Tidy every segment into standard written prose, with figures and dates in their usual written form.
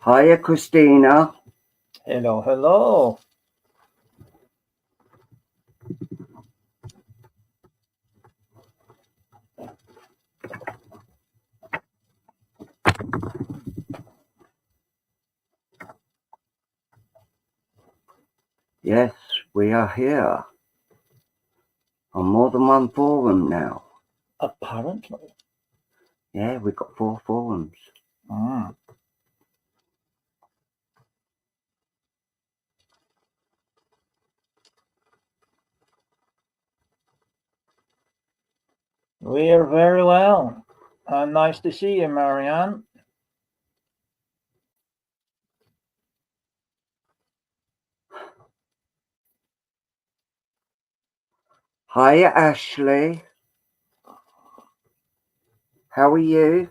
Hiya, Christina. Hello, hello. Yes, we are here on more than one forum now. Apparently. Yeah, we've got 4 forums. We're very well. Nice to see you, Marianne. Hiya, Ashley. How are you?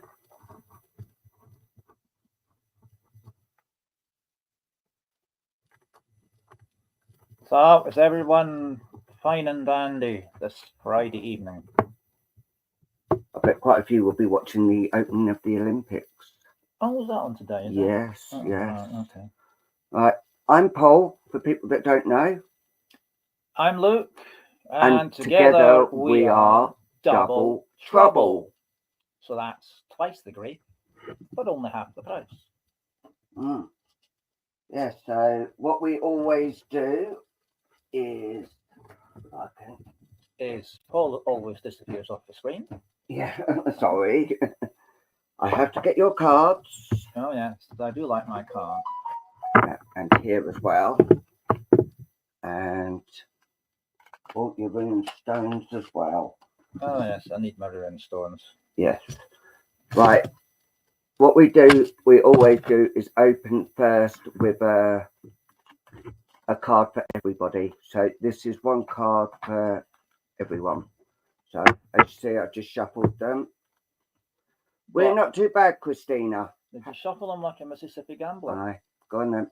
So, is everyone fine and dandy this Friday evening? I bet quite a few will be watching the opening of the Olympics. Oh, is that on today? Yes, Oh, yes. Right, okay. Right, I'm Paul, for people that don't know. I'm Luke, and together we are Double Trouble. So that's twice the grief, but only half the price. Yeah, so what we always do is... Paul always disappears off the screen. Yeah, sorry. I have to get your cards. Oh, yes, I do like my card. And here as well. And all your rune stones as well. Oh, yes, I need my rune stones. Yes. Right. What we always do is open first with a card for everybody. So this is one card for everyone. So as you see, I just shuffled them. We're not too bad, Christina. Did you shuffle them like a Mississippi gambler? Aye. Go on then.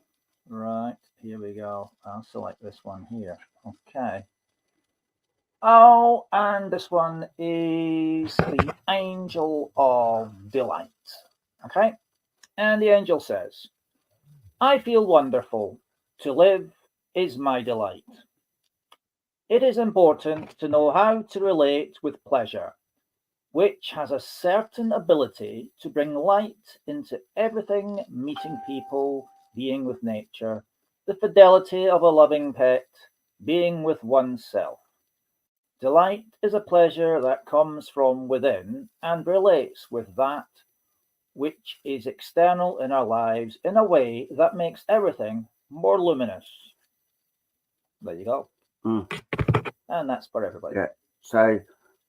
Right, here we go. I'll select this one here. Okay. Oh, and this one is the Angel of Delight. Okay. And the angel says, I feel wonderful. To live is my delight. It is important to know how to relate with pleasure, which has a certain ability to bring light into everything, meeting people, being with nature, the fidelity of a loving pet, being with oneself. Delight is a pleasure that comes from within and relates with that which is external in our lives in a way that makes everything more luminous. There you go. And that's for everybody. Yeah. So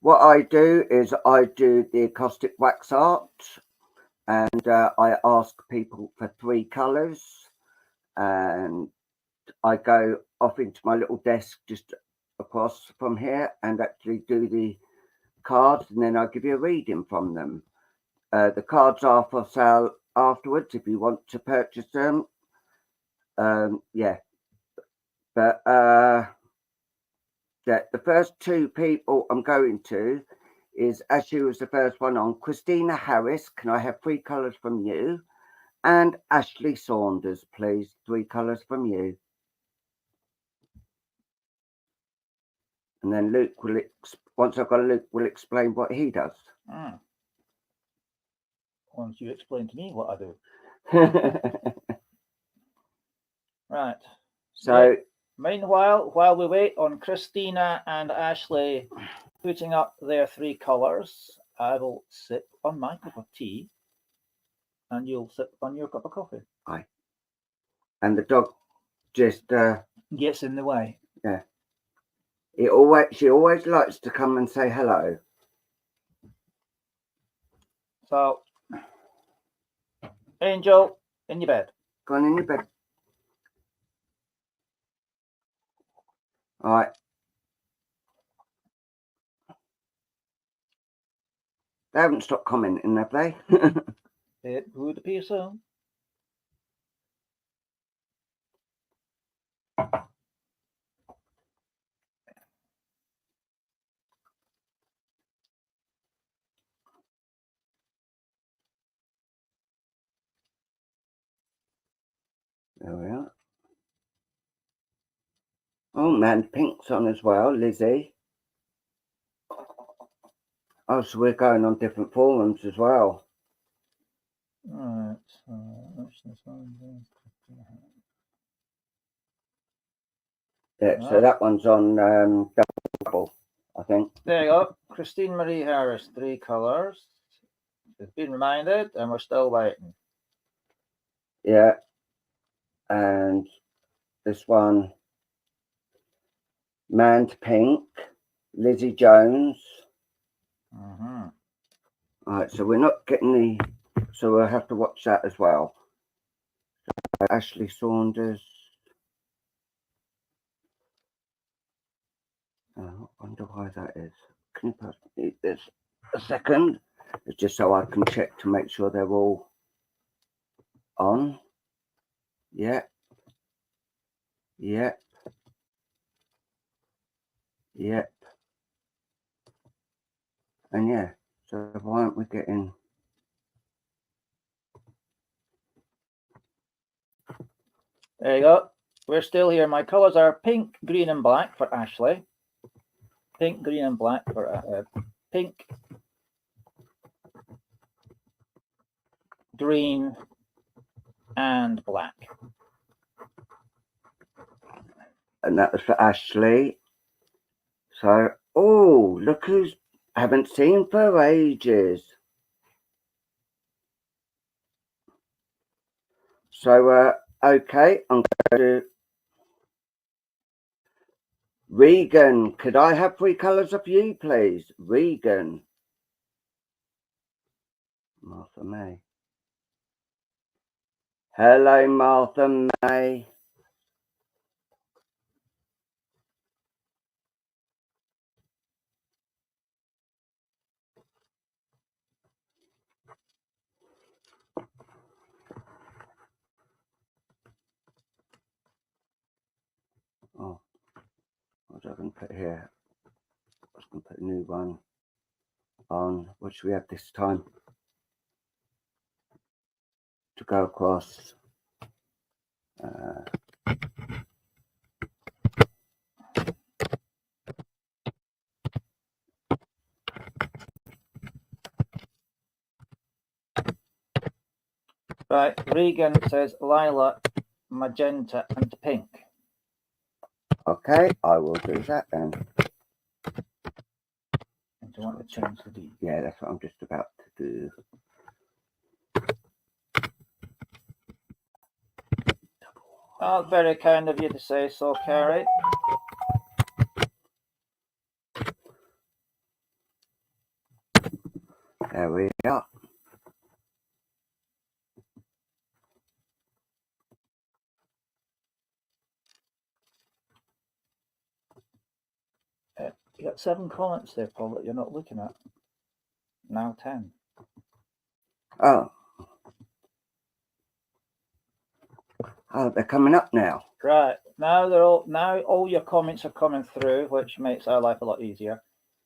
what I do is I do the acoustic wax art, and I ask people for 3 colours, and I go off into my little desk just across from here and actually do the cards, and then I give you a reading from them. The cards are for sale afterwards if you want to purchase them. Yeah. But yeah, the first 2 people I'm going to is, as she was the first one on, Christina Harris. Can I have 3 colours from you? And Ashley Saunders, please. 3 colours from you. And then Luke will, once I've got Luke, will explain what he does. Once you explain to me what I do. Right. So, meanwhile, while we wait on Christina and Ashley putting up their 3 colours, I will sip on my cup of tea and you'll sip on your cup of coffee. Aye. And the dog just gets in the way. Yeah. She always likes to come and say hello. So, Angel, in your bed. Go on in your bed. All right. They haven't stopped commenting, have they? It would appear so. There we are. Oh man, pink's on as well, Lizzie. Oh, so we're going on different forums as well. Right. Yeah, so that one's on double, I think. There you go. Christine Marie Harris, 3 colours. It's been reminded, and we're still waiting. Yeah. And this one, Manned Pink, Lizzie Jones. Mm-hmm. All right, so we're not getting so we'll have to watch that as well. Ashley Saunders. I wonder why that is. Can you pass me this a second? It's just so I can check to make sure they're all on. Yep. Yep. Yep. And yeah, so why aren't we getting... There you go. We're still here. My colours are pink, green, and black for Ashley. Pink, green, and black for pink, green, and black. And that was for Ashley. So, oh, look who's haven't seen for ages. So, okay, I'm going to... Regan, could I have 3 colours of you, please? Regan. Martha May. Hello, Martha May. Oh, what was I going to put here? I was going to put a new one on. What should we have this time? To go across. Right, Regan says lilac, magenta, and pink. Okay, I will do that then. Do you want to change the D? Yeah, that's what I'm just about to do. Oh, very kind of you to say so, Carrie. There we are. You got 7 comments there, Paul, that you're not looking at. Now 10. Oh. Oh, they're coming up now. Right. Now all your comments are coming through, which makes our life a lot easier.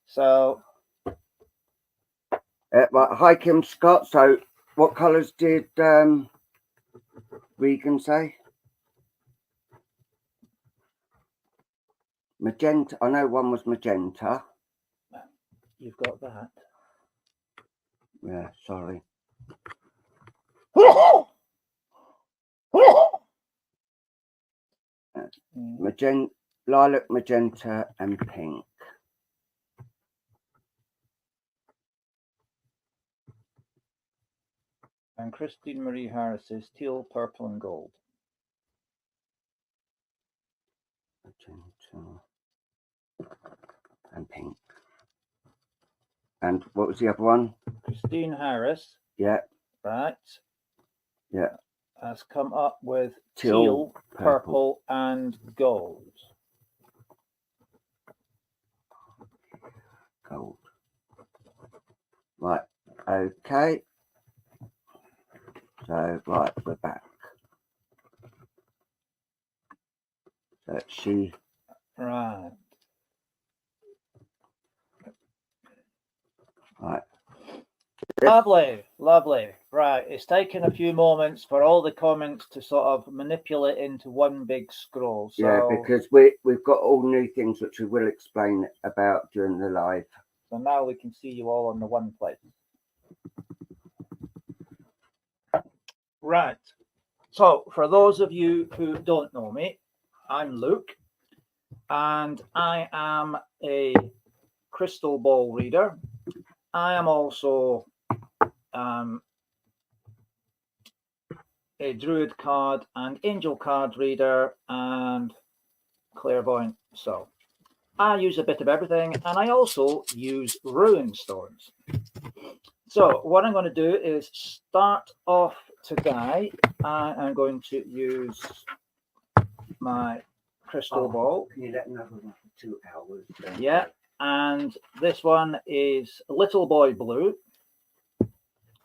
So Right, hi Kim Scott. So what colours did Regan say? Magenta. I know one was magenta. You've got that. Yeah, sorry. Magenta, lilac, magenta, and pink. And Christine Marie Harris is teal, purple, and gold. Magenta and pink. And what was the other one? Christine Harris. Yeah. Right. Yeah. Has come up with teal, purple, and gold. Gold. Right. Okay. So, right, we're back. So she... Right. Right. Lovely, lovely. Right, it's taken a few moments for all the comments to sort of manipulate into one big scroll. So, Yeah, because we've got all new things which we will explain about during the live. so now we can see you all on the one place. Right. So, for those of you who don't know me, I'm Luke, and I am a crystal ball reader. I am also a druid card and angel card reader and clairvoyant. So I use a bit of everything, and I also use rune stones. So what I'm going to do is start off today. I am going to use my crystal ball. Can you let another one for 2 hours? Yeah, and this one is Little Boy Blue.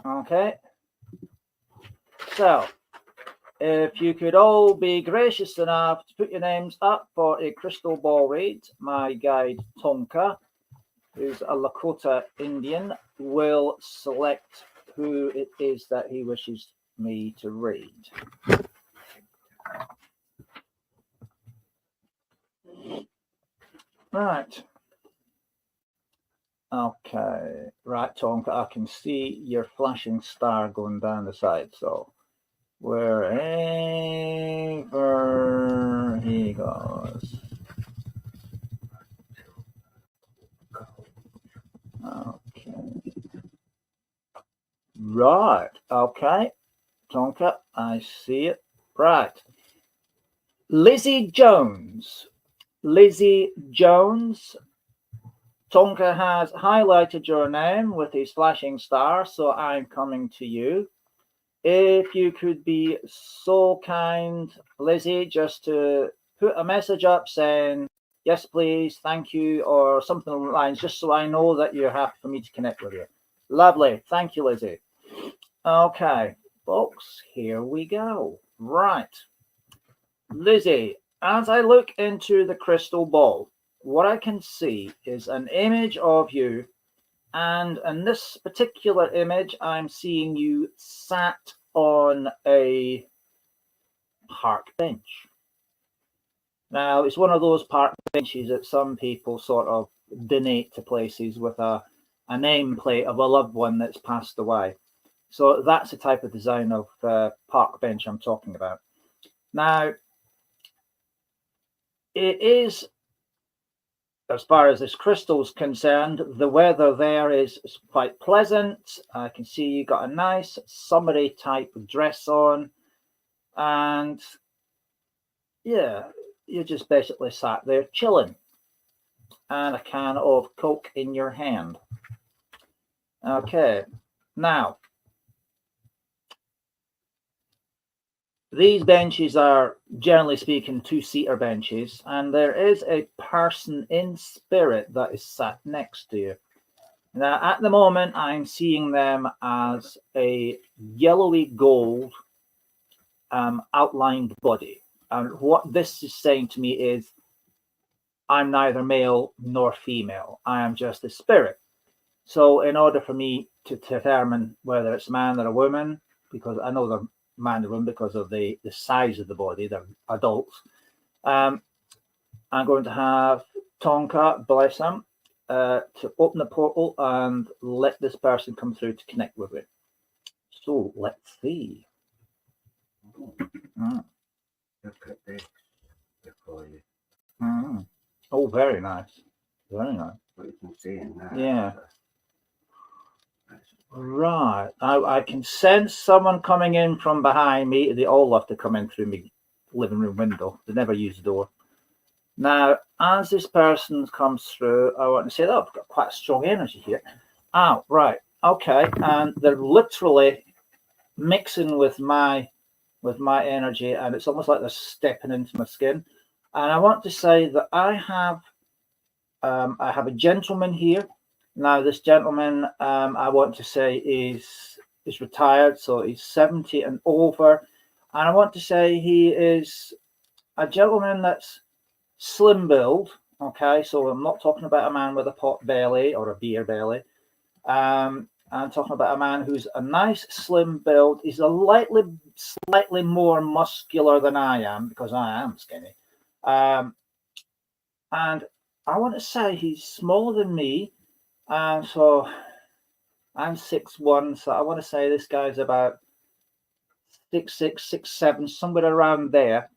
Okay. So if you could all be gracious enough to put your names up for a crystal ball read, my guide Tonka, who's a Lakota Indian, will select who it is that he wishes me to read. Right. Okay. Right, Tonka, I can see your flashing star going down the side, so wherever he goes. Okay. Right. Okay. Tonka, I see it. Right. Lizzie Jones. Lizzie Jones. Tonka has highlighted your name with his flashing star, so I'm coming to you. If you could be so kind, Lizzie, just to put a message up saying, yes, please, thank you, or something along the lines, just so I know that you're happy for me to connect with you. Lovely. Thank you, Lizzie. Okay, folks, here we go. Right. Lizzie, as I look into the crystal ball, what I can see is an image of you. And in this particular image, I'm seeing you sat on a park bench. Now, it's one of those park benches that some people sort of donate to places with a nameplate of a loved one that's passed away. So that's the type of design of park bench I'm talking about. Now, it is, as far as this crystal is concerned, the weather there is quite pleasant. I can see you got a nice summery type of dress on, and yeah, you just basically sat there chilling, and a can of Coke in your hand. Okay, now these benches are, generally speaking, two-seater benches, and there is a person in spirit that is sat next to you. Now, at the moment, I'm seeing them as a yellowy gold outlined body. And what this is saying to me is, I'm neither male nor female. I am just a spirit. So in order for me to determine whether it's a man or a woman, because I know they're man and woman because of the size of the body, they're adults, I'm going to have Tonka, bless him, to open the portal and let this person come through to connect with it. So let's see. Look at this before you. Oh, very nice. Very nice. What you can see in that. Yeah. Right. I can sense someone coming in from behind me. They all have to come in through my living room window. They never use the door. Now, as this person comes through, I want to say, oh, I've got quite a strong energy here. Oh, right. Okay. And they're literally mixing with my energy, and it's almost like they're stepping into my skin. And I want to say that I have a gentleman here. Now, this gentleman, I want to say is retired, so he's 70 and over. And I want to say he is a gentleman that's slim build. Okay, so I'm not talking about a man with a pot belly or a beer belly. I'm talking about a man who's a nice, slim build. He's slightly more muscular than I am, because I am skinny. And I want to say he's smaller than me. So I'm 6'1", so I want to say this guy's about 6'6", 6'7", somewhere around there.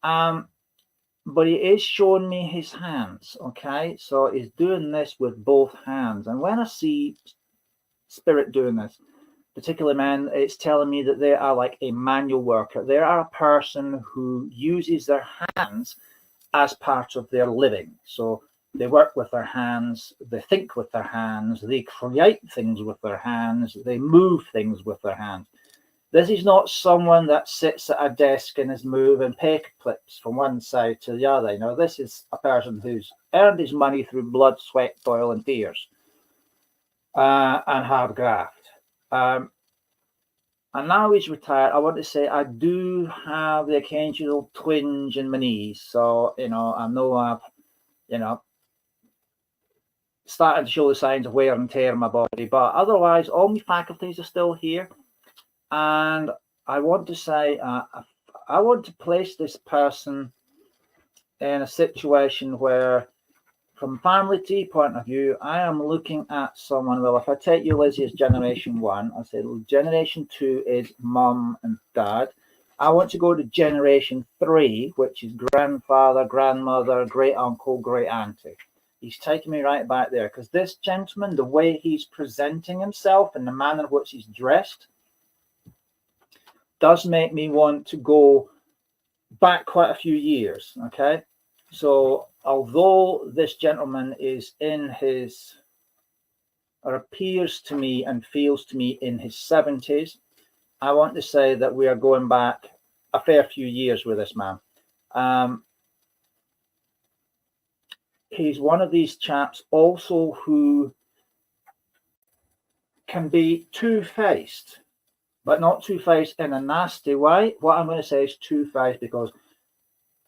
But he is showing me his hands, okay? So he's doing this with both hands. And when I see spirit doing this, particularly men, it's telling me that they are like a manual worker. They are a person who uses their hands as part of their living. So they work with their hands, they think with their hands, they create things with their hands, they move things with their hands. This is not someone that sits at a desk and is moving paper clips from one side to the other. You know, this is a person who's earned his money through blood, sweat, toil, and tears, and hard graft. And now he's retired. I want to say I do have the occasional twinge in my knees. So, you know, I know I've, you know, starting to show the signs of wear and tear in my body. But otherwise, all my faculties are still here. And I want to say, I want to place this person in a situation where, from family tree point of view, I am looking at someone. Well, if I take you, Lizzie, as generation 1, I say generation 2 is mum and dad. I want to go to generation 3, which is grandfather, grandmother, great uncle, great auntie. He's taking me right back there, because this gentleman, the way he's presenting himself and the manner in which he's dressed, does make me want to go back quite a few years. Okay, so although this gentleman is in his, or appears to me and feels to me in his 70s, I want to say that we are going back a fair few years with this man. He's one of these chaps also who can be two-faced, but not two-faced in a nasty way. What I'm going to say is two-faced because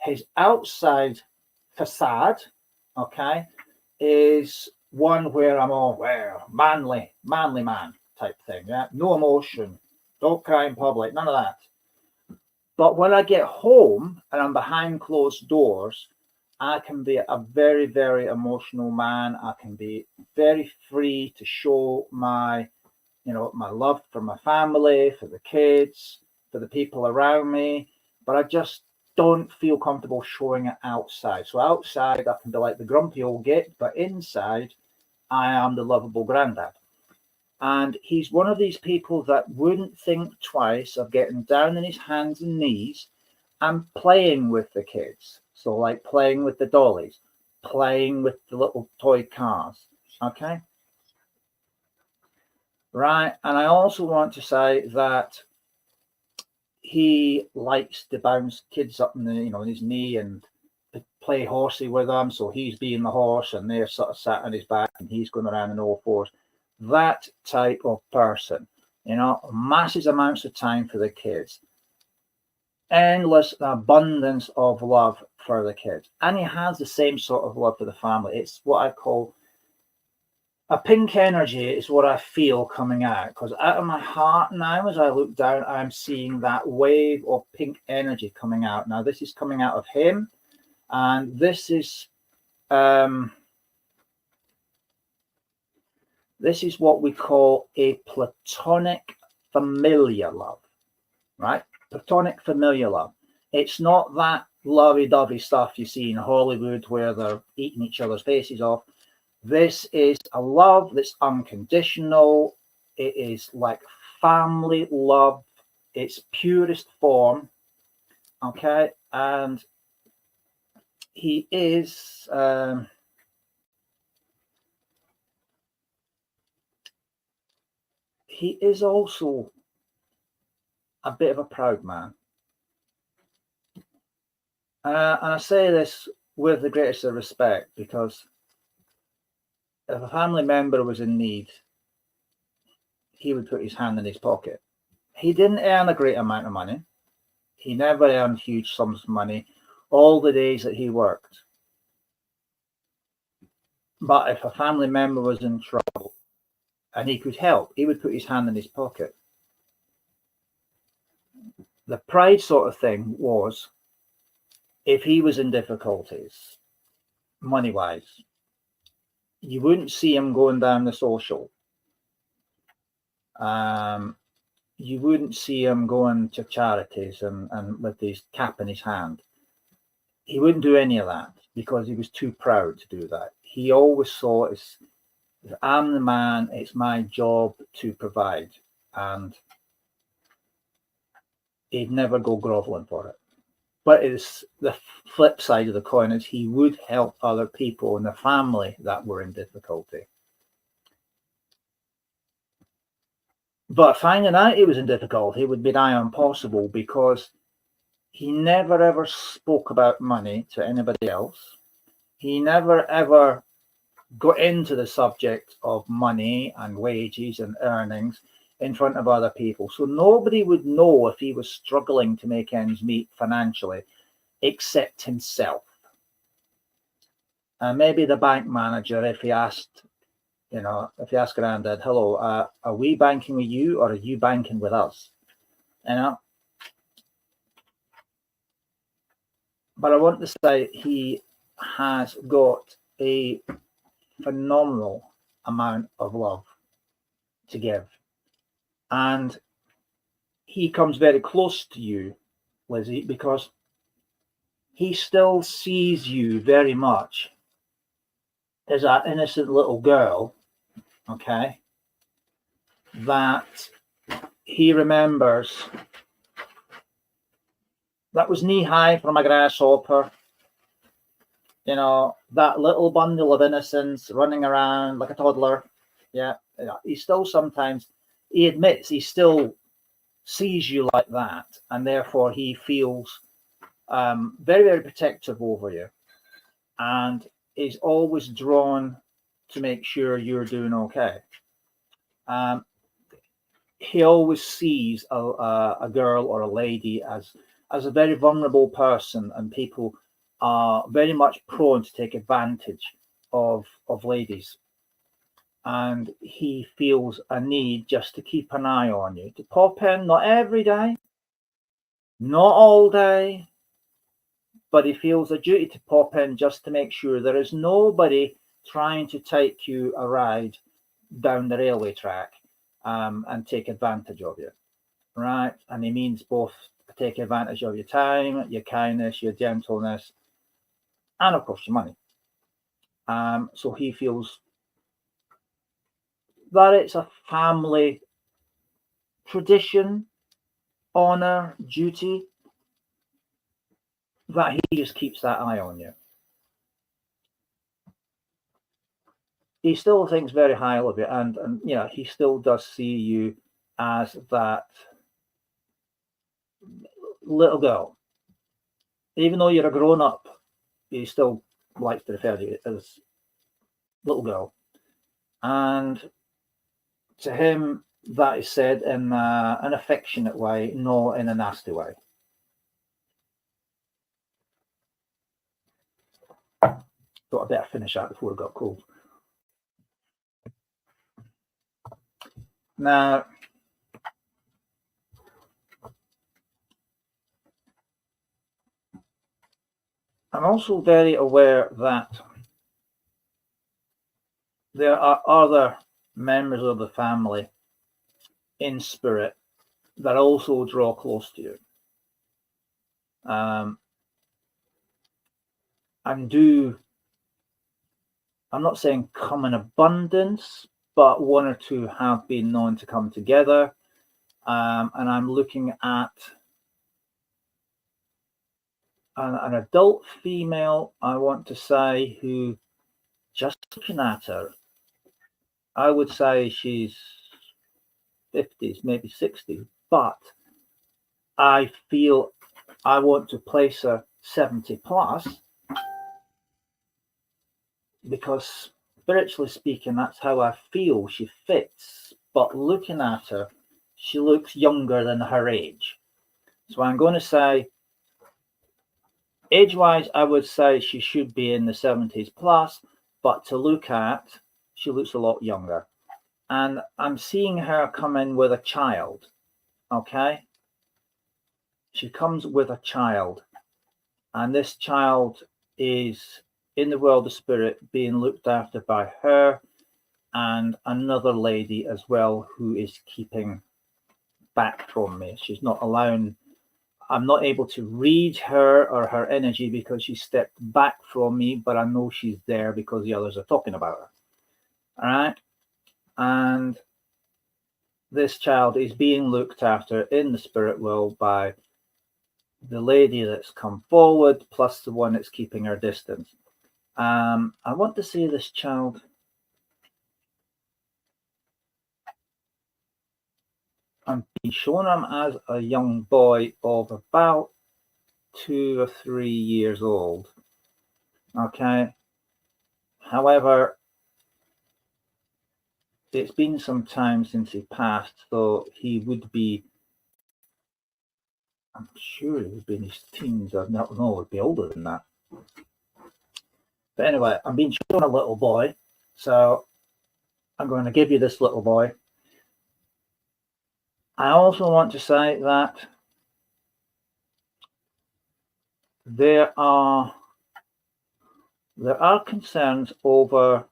his outside facade, okay, is one where I'm all, well, manly man type thing, yeah, no emotion, don't cry in public, none of that. But when I get home and I'm behind closed doors, I can be a very, very emotional man. I can be very free to show my, you know, my love for my family, for the kids, for the people around me, but I just don't feel comfortable showing it outside. So outside, I can be like the grumpy old git, but inside, I am the lovable granddad. And he's one of these people that wouldn't think twice of getting down on his hands and knees and playing with the kids. So like playing with the dollies, playing with the little toy cars. Okay. Right. And I also want to say that he likes to bounce kids up in the, you know, on his knee and play horsey with them. So he's being the horse and they're sort of sat on his back and he's going around in all fours. That type of person, you know, massive amounts of time for the kids, endless abundance of love for the kids. And he has the same sort of love for the family. It's what I call a pink energy is what I feel coming out, because out of my heart now, as I look down, I'm seeing that wave of pink energy coming out. Now, this is coming out of him, and this is what we call a platonic familiar love, right? Platonic familiar love. It's not that lovey-dovey stuff you see in Hollywood where they're eating each other's faces off. This is a love that's unconditional. It is like family love, its purest form. Okay, and he is also a bit of a proud man. And I say this with the greatest of respect, because if a family member was in need, he would put his hand in his pocket. He didn't earn a great amount of money. He never earned huge sums of money all the days that he worked. But if a family member was in trouble, and he could help, he would put his hand in his pocket. The pride sort of thing was, if he was in difficulties, money-wise, you wouldn't see him going down the social. You wouldn't see him going to charities and with his cap in his hand. He wouldn't do any of that because he was too proud to do that. He always saw it as, I'm the man, it's my job to provide. And he'd never go groveling for it. But it's the flip side of the coin is he would help other people in the family that were in difficulty. But finding out he was in difficulty would be nigh impossible because he never ever spoke about money to anybody else. He never ever got into the subject of money and wages and earnings in front of other people. So nobody would know if he was struggling to make ends meet financially except himself. And maybe the bank manager, if he asked, if you ask Grandad, hello, are we banking with you or are you banking with us? But I want to say he has got a phenomenal amount of love to give. And he comes very close to you, Lizzie, because he still sees you very much as that innocent little girl, okay, that he remembers that was knee-high from a grasshopper, that little bundle of innocence running around like a toddler. Yeah, he still sometimes, he admits he still sees you like that, and therefore he feels very, very protective over you and is always drawn to make sure you're doing okay. He always sees a girl or a lady as a very vulnerable person, and people are very much prone to take advantage of ladies. And he feels a need just to keep an eye on you, to pop in, not every day, not all day, but he feels a duty to pop in just to make sure there is nobody trying to take you a ride down the railway track and take advantage of you, right? And he means both take advantage of your time, your kindness, your gentleness, and of course your money. So he feels that it's a family tradition, honor, duty, that he just keeps that eye on you. He still thinks very highly of you, and he still does see you as that little girl. Even though you're a grown-up, he still likes to refer to you as little girl. And to him, that is said in an affectionate way, not in a nasty way. Thought I'd better finish that before it got cold. Now, I'm also very aware that there are other members of the family in spirit that also draw close to you. I'm not saying come in abundance, but one or two have been known to come together. And I'm looking at an adult female, I want to say, who, just looking at her, I would say she's 50s, maybe 60s, but I feel I want to place her 70 plus, because spiritually speaking, that's how I feel she fits. But looking at her, she looks younger than her age. So I'm going to say, age-wise, I would say she should be in the 70s plus, but to look at, she looks a lot younger. and I'm seeing her come in with a child. Okay, she comes with a child, and this child is in the world of spirit being looked after by her and another lady as well, who is keeping back from me. She's not allowing, I'm not able to read her or her energy because she stepped back from me, but I know she's there because the others are talking about her. All right. And this child is being looked after in the spirit world by the lady that's come forward, plus the one that's keeping her distance. I want to see this child. I'm being shown him as a young boy of about 2 or 3 years old. Okay. However, it's been some time since he passed, so he would be, I'm sure he would be in his teens. I don't know, would be older than that. But anyway, I'm being shown a little boy, so I'm going to give you this little boy. I also want to say that there are concerns over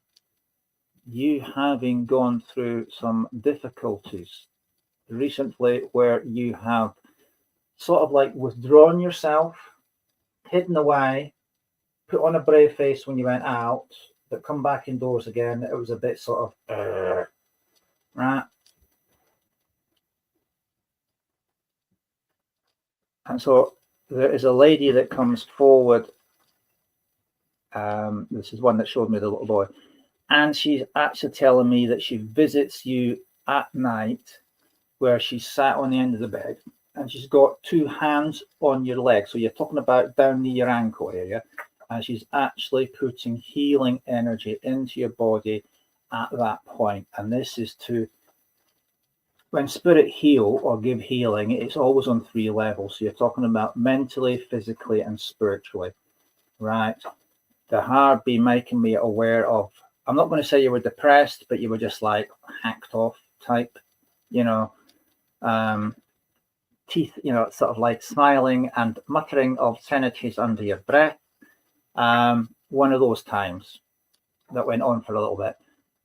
you having gone through some difficulties recently where you have sort of like withdrawn yourself, hidden away, put on a brave face when you went out, but come back indoors again. It was a bit sort of right. And so there is a lady that comes forward. This is one that showed me the little boy. And she's actually telling me that she visits you at night, where she's sat on the end of the bed and she's got two hands on your leg. So you're talking about down near your ankle area. And she's actually putting healing energy into your body at that point. And this is to, when spirit heal or give healing, it's always on 3 levels. So you're talking about mentally, physically, and spiritually, right? There have been making me aware of, I'm not going to say you were depressed, but you were just like hacked off type, teeth, sort of like smiling and muttering obscenities under your breath. One of those times that went on for a little bit.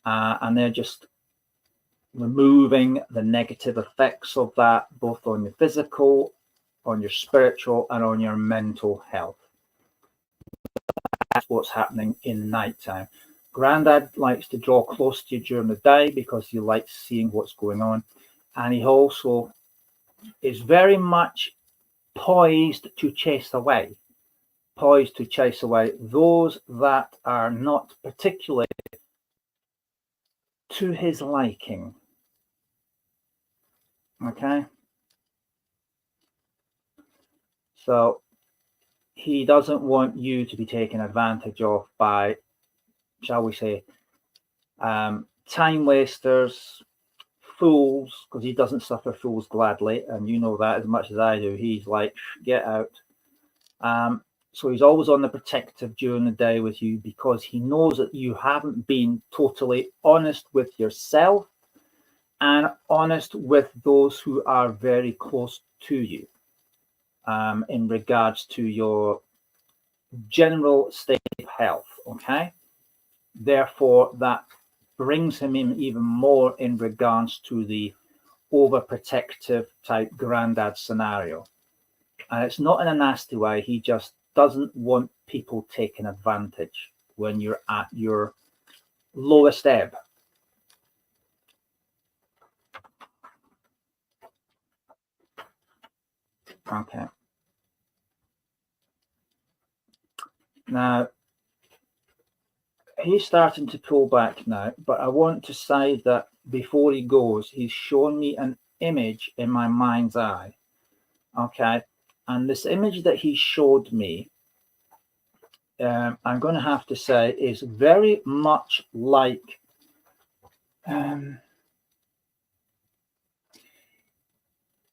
And they're just removing the negative effects of that, both on your physical, on your spiritual, and on your mental health. That's what's happening in nighttime. Grandad likes to draw close to you during the day because he likes seeing what's going on. And he also is very much poised to chase away those that are not particularly to his liking. Okay. So he doesn't want you to be taken advantage of by, shall we say, time wasters, fools, because he doesn't suffer fools gladly, and you know that as much as I do. He's like, get out. So he's always on the protective during the day with you because he knows that you haven't been totally honest with yourself and honest with those who are very close to you in regards to your general state of health. Okay. Therefore, that brings him in even more in regards to the overprotective type granddad scenario. And it's not in a nasty way. He just doesn't want people taking advantage when you're at your lowest ebb. Okay. Now, he's starting to pull back now, but I want to say that before he goes, he's shown me an image in my mind's eye. Okay. And this image that he showed me, I'm going to have to say, is very much like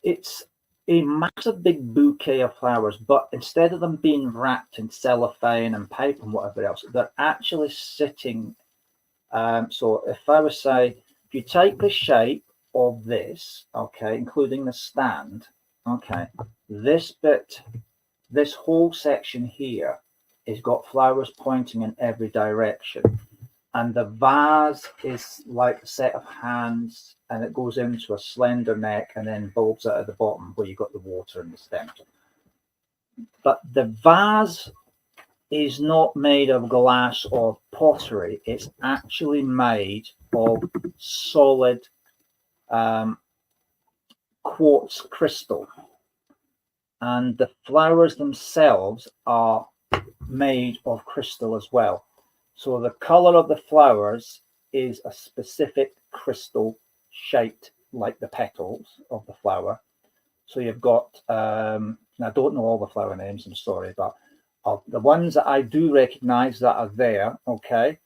it's a massive big bouquet of flowers, but instead of them being wrapped in cellophane and paper and whatever else, they're actually sitting. So if I was say if you take the shape of this, okay, including the stand, okay, this bit, this whole section here has got flowers pointing in every direction. And the vase is like a set of hands, and it goes into a slender neck and then bulbs out at the bottom where you've got the water and the stem. But the vase is not made of glass or pottery. It's actually made of solid quartz crystal. And the flowers themselves are made of crystal as well. So the color of the flowers is a specific crystal shaped like the petals of the flower. So you've got, I don't know all the flower names, I'm sorry, but the ones that I do recognize that are there, okay,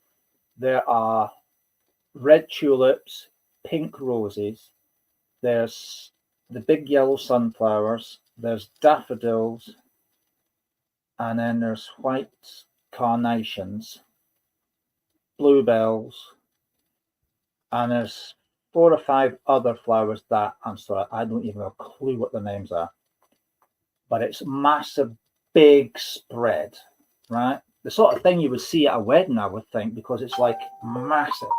there are red tulips, pink roses, there's the big yellow sunflowers, there's daffodils, and then there's white carnations, bluebells, and there's 4 or 5 other flowers that, I'm sorry, I don't even have a clue what the names are. But it's massive, big spread, right? The sort of thing you would see at a wedding, I would think, because it's like massive.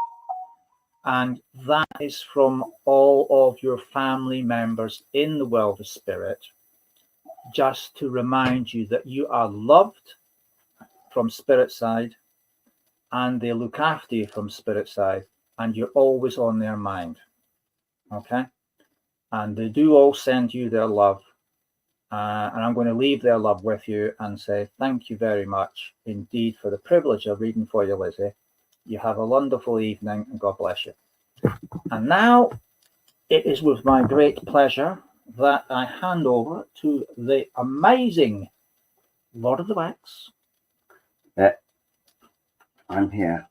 And that is from all of your family members in the world of spirit, just to remind you that you are loved from spirit side, and they look after you from spirit side, and you're always on their mind, okay? And they do all send you their love, and I'm going to leave their love with you and say thank you very much indeed for the privilege of reading for you, Lizzie. You have a wonderful evening, and God bless you. And now it is with my great pleasure that I hand over to the amazing Lord of the Wax. I'm here.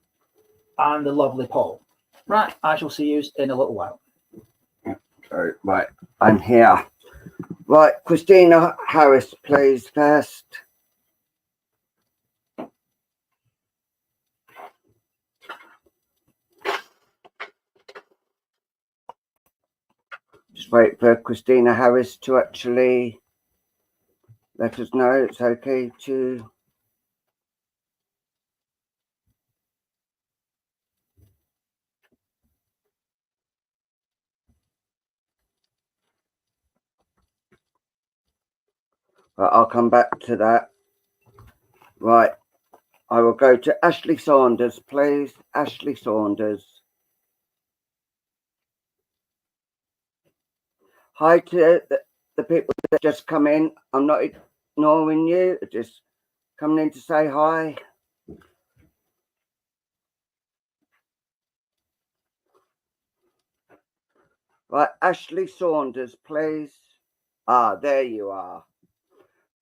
And the lovely Paul. Right, I shall see you in a little while. Right, I'm here. Right, Christina Harris, please, first. Just wait for Christina Harris to actually let us know it's okay to... Right, I'll come back to that. Right, I will go to Ashley Saunders, please. Ashley Saunders. Hi to the people that just come in. I'm not ignoring you, just coming in to say hi. Right, Ashley Saunders, please. Ah, there you are.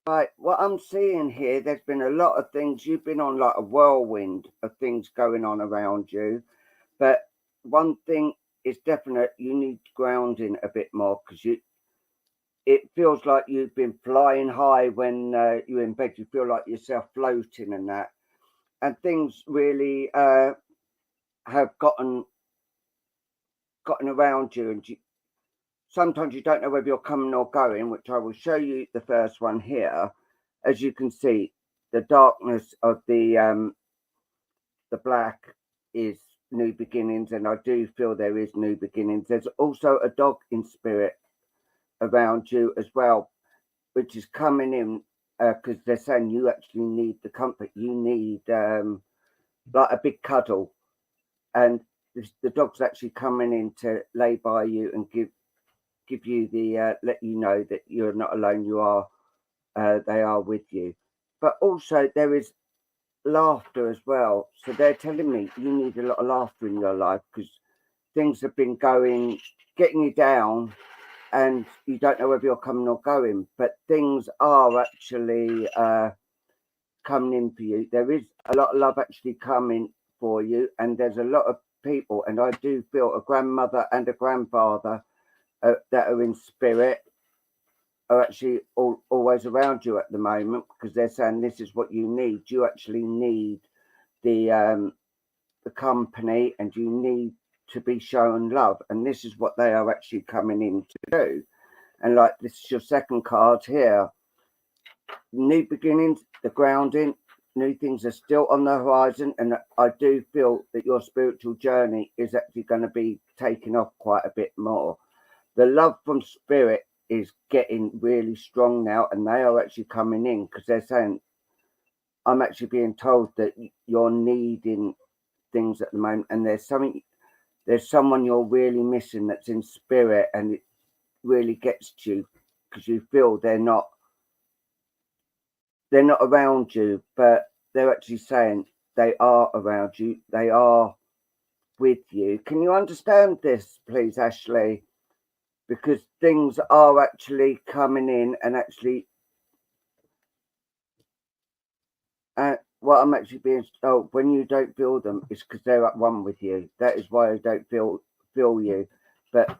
Right, what I'm seeing here, there's been a lot of things. You've been on like a whirlwind of things going on around you. But one thing is definite, you need grounding a bit more, because it feels like you've been flying high when you're in bed. You feel like yourself floating and that. And things really have gotten around you, and sometimes you don't know whether you're coming or going, which I will show you the first one here. As you can see, the darkness of the black is new beginnings, and I do feel there is new beginnings. There's also a dog in spirit around you as well, which is coming in because they're saying you actually need the comfort. You need like a big cuddle, and the dog's actually coming in to lay by you and give you the let you know that you're not alone. You are, they are with you. But also there is laughter as well. So they're telling me you need a lot of laughter in your life, because things have been getting you down, and you don't know whether you're coming or going. But things are actually coming in for you. There is a lot of love actually coming for you, and there's a lot of people, and I do feel a grandmother and a grandfather that are in spirit are actually always around you at the moment, because they're saying this is what you need. You actually need the company, and you need to be shown love, and this is what they are actually coming in to do. And like, this is your second card here. New beginnings, the grounding, new things are still on the horizon, and I do feel that your spiritual journey is actually going to be taking off quite a bit more. The love from spirit is getting really strong now, and they are actually coming in because they're saying, I'm actually being told that you're needing things at the moment, and there's someone you're really missing that's in spirit, and it really gets to you because you feel they're not around you, but they're actually saying they are around you, they are with you. Can you understand this, please, Ashley? Because things are actually coming in, and actually what I'm actually being told, when you don't feel them, it's because they're at one with you. That is why I don't feel you. But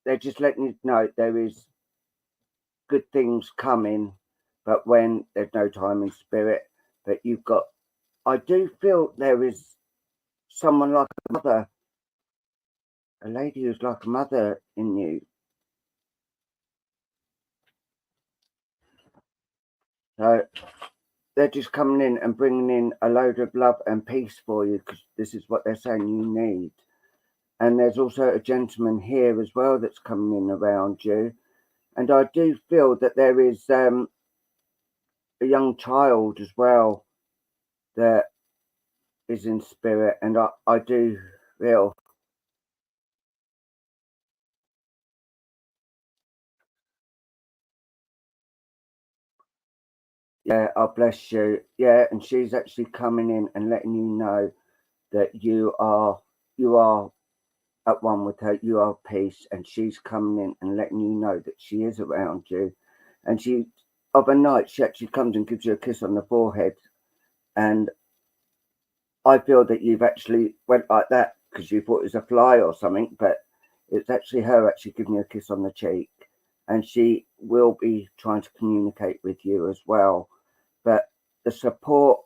they're just letting you know there is good things coming, but when there's no time in spirit. But you've got, I do feel there is someone like a mother, a lady who's like a mother in you. So they're just coming in and bringing in a load of love and peace for you, because this is what they're saying you need. And there's also a gentleman here as well that's coming in around you. And I do feel that there is a young child as well that is in spirit. And I do feel, yeah, oh, bless you. Yeah, and she's actually coming in and letting you know that you are at one with her, you are peace, and she's coming in and letting you know that she is around you. And she, of a night, she actually comes and gives you a kiss on the forehead. And I feel that you've actually went like that because you thought it was a fly or something, but it's actually her actually giving you a kiss on the cheek. And she will be trying to communicate with you as well. But the support,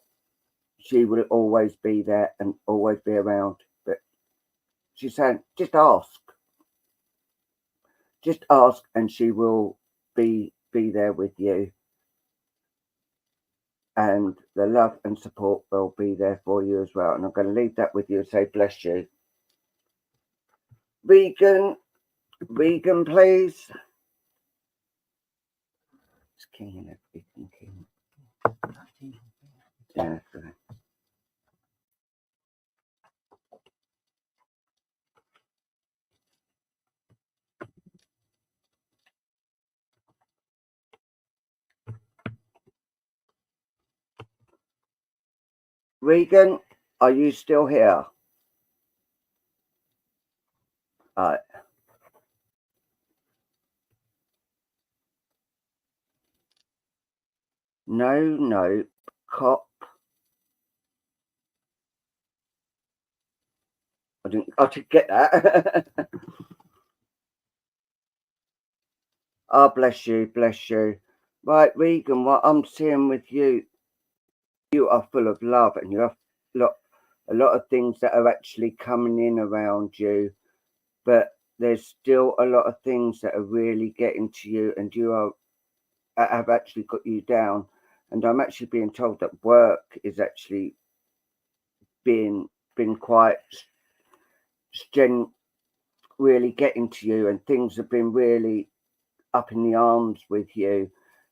she will always be there and always be around. But she's saying, just ask, and she will be there with you. And the love and support will be there for you as well. And I'm going to leave that with you and say, bless you. Vegan, please. It's king and everything, king. Yeah, sorry. Regan, are you still here? No, cop. I didn't get that. Oh, bless you. Right, Regan, what I'm seeing with you, you are full of love, and you have a lot of things that are actually coming in around you, but there's still a lot of things that are really getting to you, and have actually got you down. And I'm actually being told that work is actually been quite really getting to you, and things have been really up in the arms with you,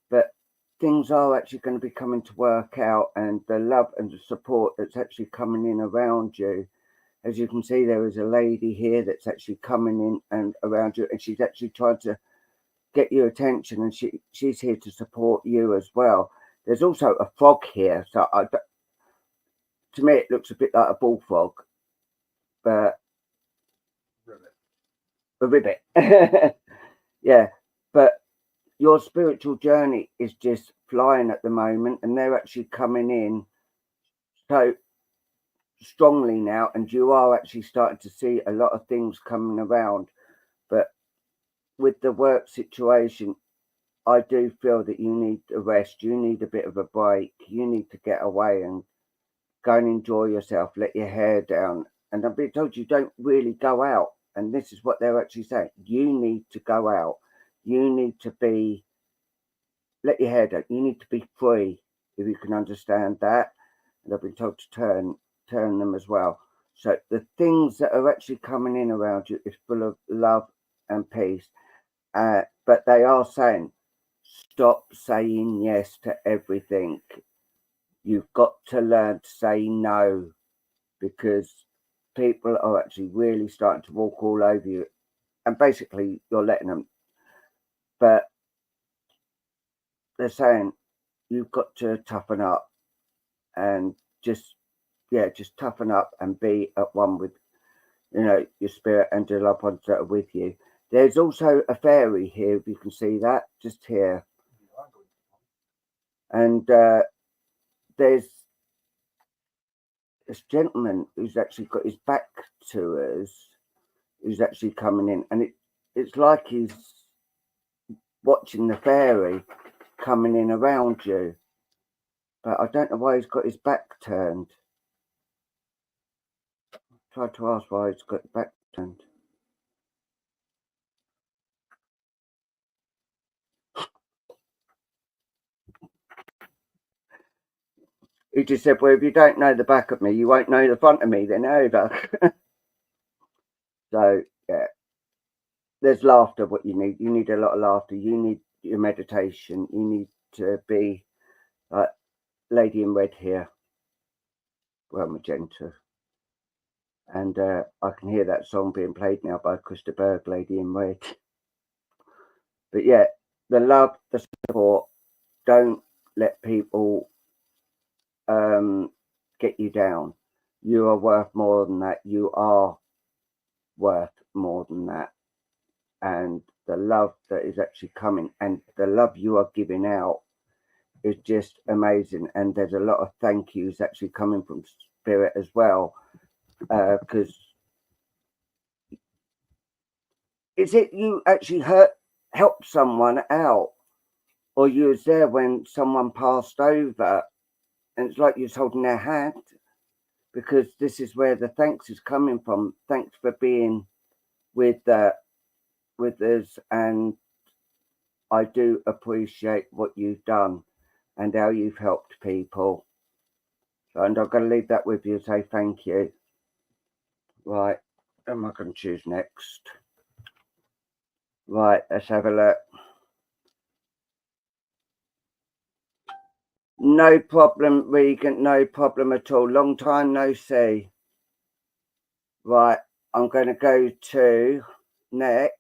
but things are actually going to be coming to work out, and the love and the support that's actually coming in around you. As you can see, there is a lady here that's actually coming in and around you, and she's actually trying to get your attention, and she's here to support you as well. There's also a frog here, so to me it looks a bit like a bullfrog, but a ribbit. Yeah, but your spiritual journey is just flying at the moment, and they're actually coming in so strongly now, and you are actually starting to see a lot of things coming around. But with the work situation, I do feel that you need a rest, you need a bit of a break, you need to get away and go and enjoy yourself, let your hair down, and I've been told you don't really go out. And this is what they're actually saying. You need to go out. You need to be, let your hair down. You need to be free, if you can understand that. And I've been told to turn them as well. So the things that are actually coming in around you is full of love and peace. But they are saying, stop saying yes to everything. You've got to learn to say no, because people are actually really starting to walk all over you. And basically, you're letting them. But they're saying, you've got to toughen up and just toughen up and be at one with, your spirit and your loved ones that are with you. There's also a fairy here, if you can see that, just here. And there's this gentleman who's actually got his back to us, who's actually coming in, and it's like he's watching the fairy coming in around you. But I don't know why he's got his back turned. Tried to ask why he's got his back turned. He just said, well, if you don't know the back of me, you won't know the front of me then either. So, yeah. There's laughter, what you need. You need a lot of laughter. You need your meditation. You need to be like Lady in Red here. Well, magenta. And I can hear that song being played now by Krista Berg, Lady in Red. But yeah, the love, the support, don't let people get you down. You are worth more than that. You are worth more than that. And the love that is actually coming and the love you are giving out is just amazing. And there's a lot of thank yous actually coming from spirit as well. Because is it you actually helped someone out, or you was there when someone passed over and it's like you was holding their hand? Because this is where the thanks is coming from. Thanks for being with us, and I do appreciate what you've done and how you've helped people. And I'm going to leave that with you and say thank you. Right, who am I going to choose next? Right, let's have a look. No problem, Regan, no problem at all. Long time no see. Right, I'm going to go to next.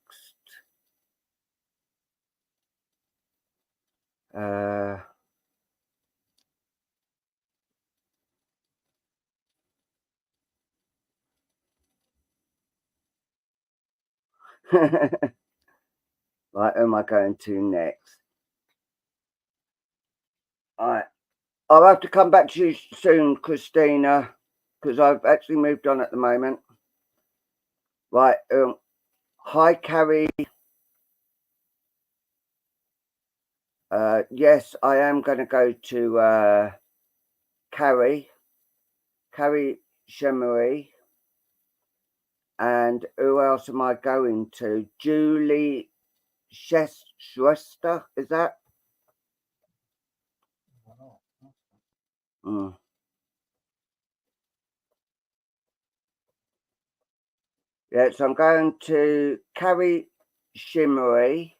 Right, who am I going to next? Right, I'll have to come back to you soon, Christina, because I've actually moved on at the moment. Right, hi, Carrie. Yes, I am going to go to Carrie Shemery. And who else am I going to? Julie Schwester, is that? Mm. Yeah, so I'm going to Carrie Shimmery.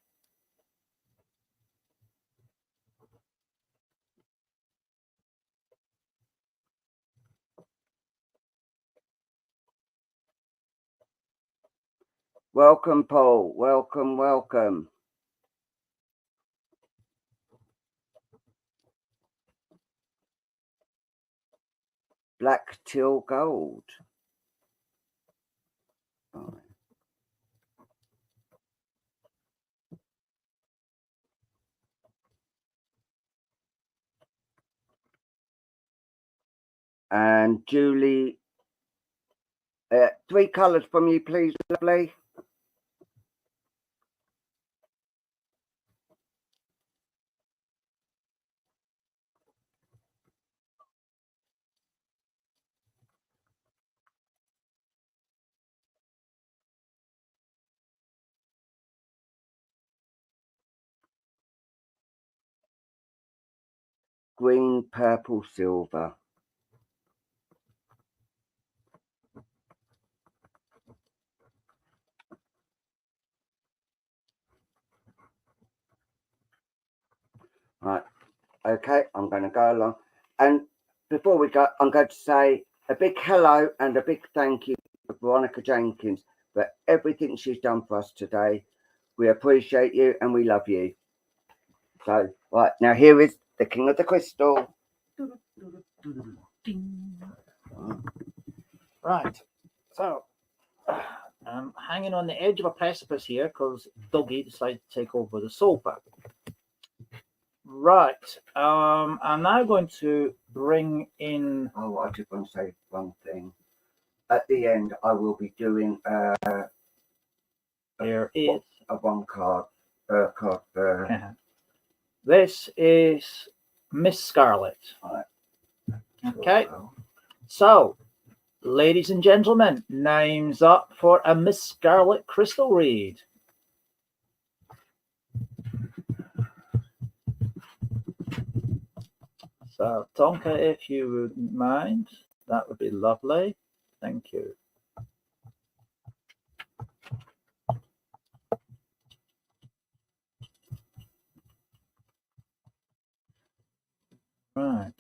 Welcome, Paul. Welcome, welcome. Black Till Gold. Oh. And Julie, 3 colours from you, please, lovely. green, purple, silver. Right, okay, I'm going to go along. And before we go, I'm going to say a big hello and a big thank you to Veronica Jenkins for everything she's done for us today. We appreciate you and we love you. So, right, now here is the King of the Crystal. Right, so I'm hanging on the edge of a precipice here because Dougie decided to take over the sofa. Right, I'm now going to bring in. Oh, I just want to say one thing. At the end, I will be doing There is a one card. This is Miss Scarlet. Right. Okay, so ladies and gentlemen, names up for a Miss Scarlet crystal read. So, Tonka, if you wouldn't mind, that would be lovely. Thank you. Right.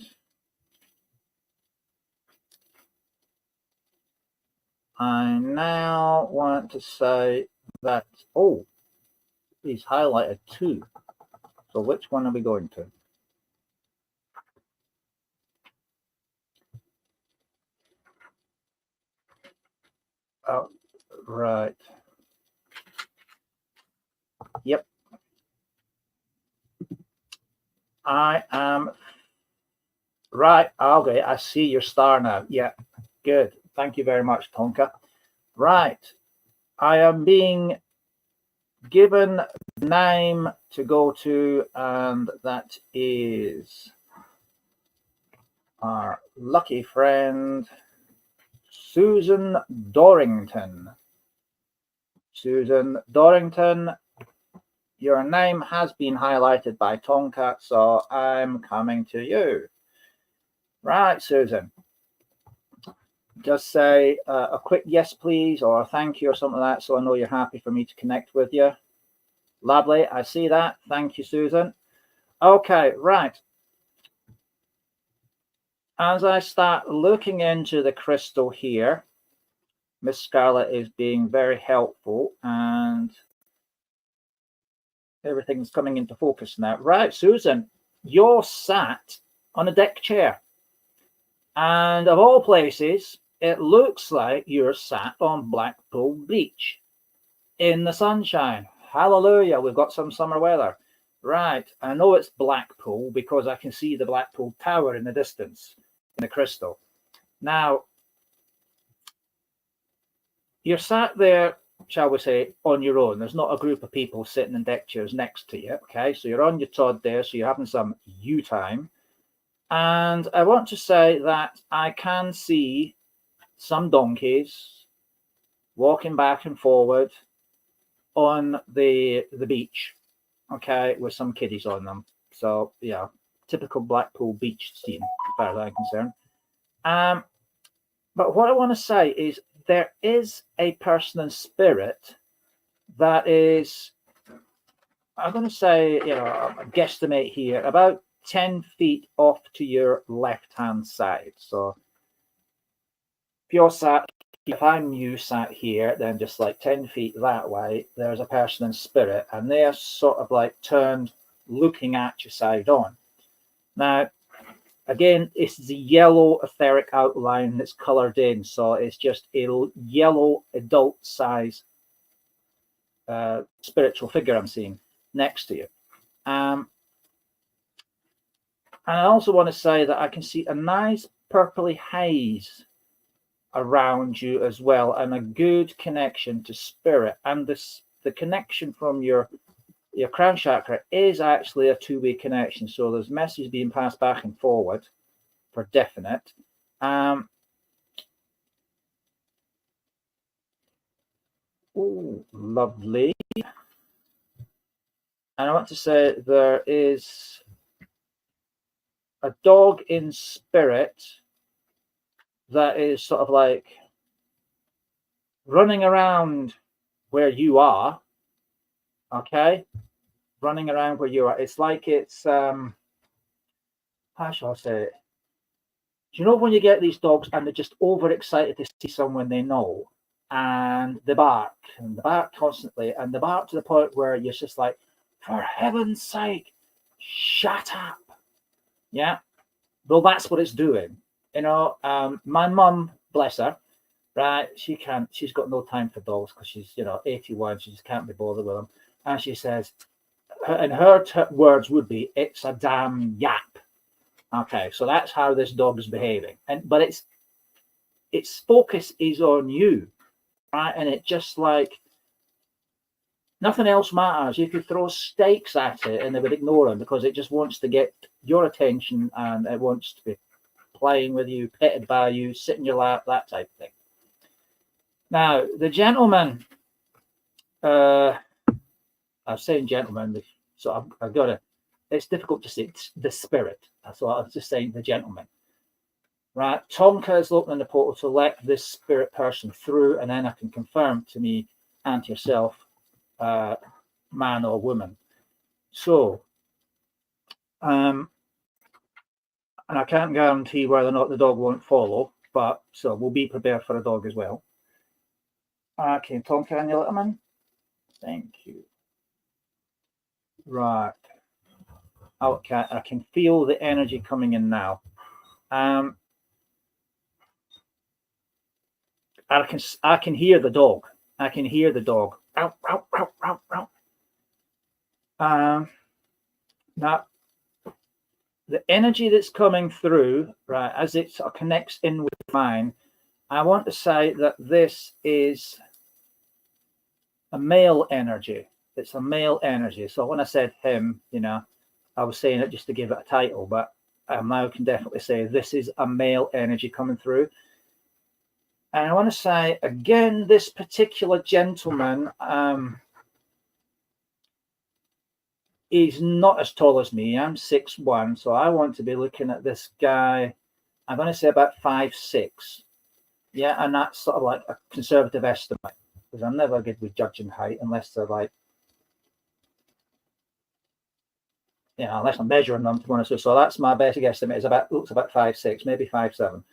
I now want to say that, oh, he's highlighted 2. So which one are we going to? Oh, right. Yep. I am right. Okay, I see your star now. Yeah, good. Thank you very much, Tonka. Right. I am being given the name to go to, and that is our lucky friend, Susan Dorrington. Susan Dorrington, your name has been highlighted by Tonka, so I'm coming to you. Right, Susan. Just say a quick yes, please, or a thank you, or something like that, so I know you're happy for me to connect with you. Lovely, I see that. Thank you, Susan. Okay, right. As I start looking into the crystal here, Miss Scarlet is being very helpful and everything's coming into focus now. Right, Susan, you're sat on a deck chair. And of all places, it looks like you're sat on Blackpool Beach in the sunshine. Hallelujah, we've got some summer weather. Right, I know it's Blackpool because I can see the Blackpool Tower in the distance in the crystal. Now, you're sat there, shall we say, on your own. There's not a group of people sitting in deck chairs next to you, okay? So you're on your Todd there, so you're having some you time. And I want to say that I can see some donkeys walking back and forward on the beach, okay, with some kiddies on them. So, yeah, typical Blackpool beach scene, as far as I'm concerned. But what I want to say is there is a person in spirit that is, I'm going to say, you know, a guesstimate here, about 10 feet off to your left-hand side. So if you're sat, if I'm you sat here, then just like 10 feet that way, there's a person in spirit, and they're sort of like turned looking at you side on. Now, again, it's the yellow etheric outline that's colored in, so it's just a yellow adult size spiritual figure I'm seeing next to you. And I also want to say that I can see a nice purpley haze around you as well, and a good connection to spirit. And the connection from your crown chakra is actually a two-way connection, so there's messages being passed back and forward for definite. Oh, lovely. And I want to say there is a dog in spirit that is sort of like running around where you are, okay? Running around where you are. It's like it's, how shall I say it? Do you know when you get these dogs and they're just overexcited to see someone they know, and they bark constantly, and they bark to the point where you're just like, for heaven's sake, shut up. Yeah. Well, that's what it's doing. You know, my mum, bless her, right? She's got no time for dogs because she's, 81. She just can't be bothered with them. And she says, and her words would be, it's a damn yap. Okay, so that's how this dog is behaving. But its focus is on you, right? And it just like, nothing else matters. You could throw steaks at it and it would ignore them because it just wants to get your attention and it wants to be playing with you, petted by you, sit in your lap, that type of thing. Now, the gentleman, I was saying gentleman, so I've got to, it's difficult to say the spirit. So I was just saying the gentleman. Right, Tonka is opening the portal to let this spirit person through, and then I can confirm to me and to yourself, man or woman. So, and I can't guarantee whether or not the dog won't follow, but so we'll be prepared for a dog as well. Okay, Tonka and your little man. Thank you. Right. Okay, I can feel the energy coming in now. I can hear the dog. I can hear the dog. Ow, ow, ow, ow, ow. Now, the energy that's coming through, right, as it sort of connects in with mine, I want to say that this is a male energy. It's a male energy. So when I said him, I was saying it just to give it a title, but I now can definitely say this is a male energy coming through. And I want to say, again, this particular gentleman is not as tall as me. I'm 6'1", so I want to be looking at this guy, I'm going to say about 5'6". Yeah, and that's sort of like a conservative estimate, because I'm never good with judging height unless they're like, unless I'm measuring them, to be honest. So that's my basic estimate, is looks about 5'6", maybe 5'7".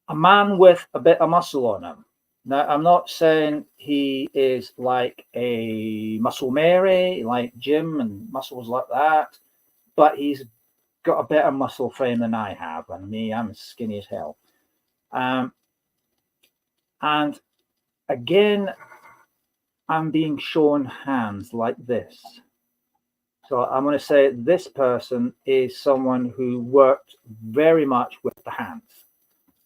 A man with a bit of muscle on him. Now, I'm not saying he is like a muscle Mary, like Jim and muscles like that, but he's got a better muscle frame than I have. And me, I'm skinny as hell. And again, I'm being shown hands like this. So I'm going to say this person is someone who worked very much with the hands.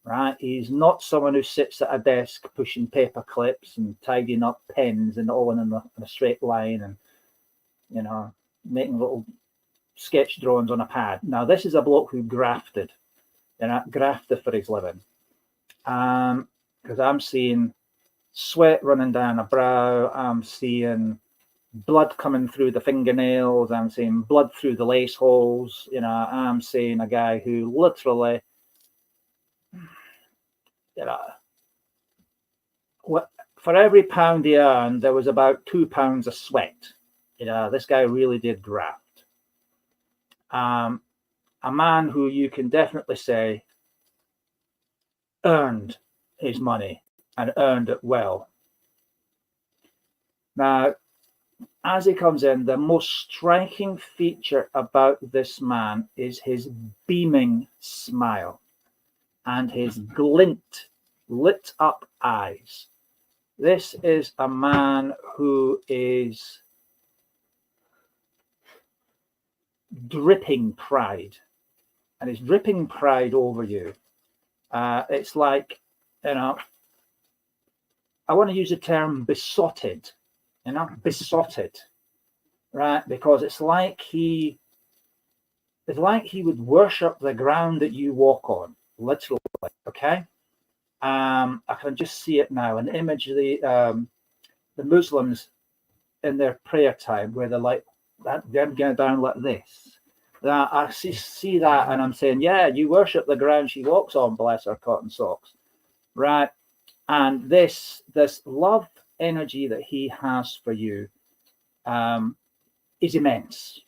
Right, he's not someone who sits at a desk pushing paper clips and tidying up pens and all in a straight line and making little sketch drawings on a pad. Now this is a bloke who grafted for his living. Because I'm seeing sweat running down a brow, I'm seeing blood coming through the fingernails, I'm seeing blood through the lace holes. I'm seeing a guy who literally, for every pound he earned, there was about 2 pounds of sweat. This guy really did graft. A man who you can definitely say earned his money and earned it well. Now, as he comes in, the most striking feature about this man is his beaming smile and his lit up eyes. This is a man who is dripping pride, and he's dripping pride over you. It's like, I want to use the term besotted, besotted, right? Because it's like he would worship the ground that you walk on, literally. Okay. I can just see it now, an image of the Muslims in their prayer time, where they're like that, they're going down like this, that I see that, and I'm saying, yeah, you worship the ground she walks on, bless her cotton socks, right? And this love energy that he has for you is immense,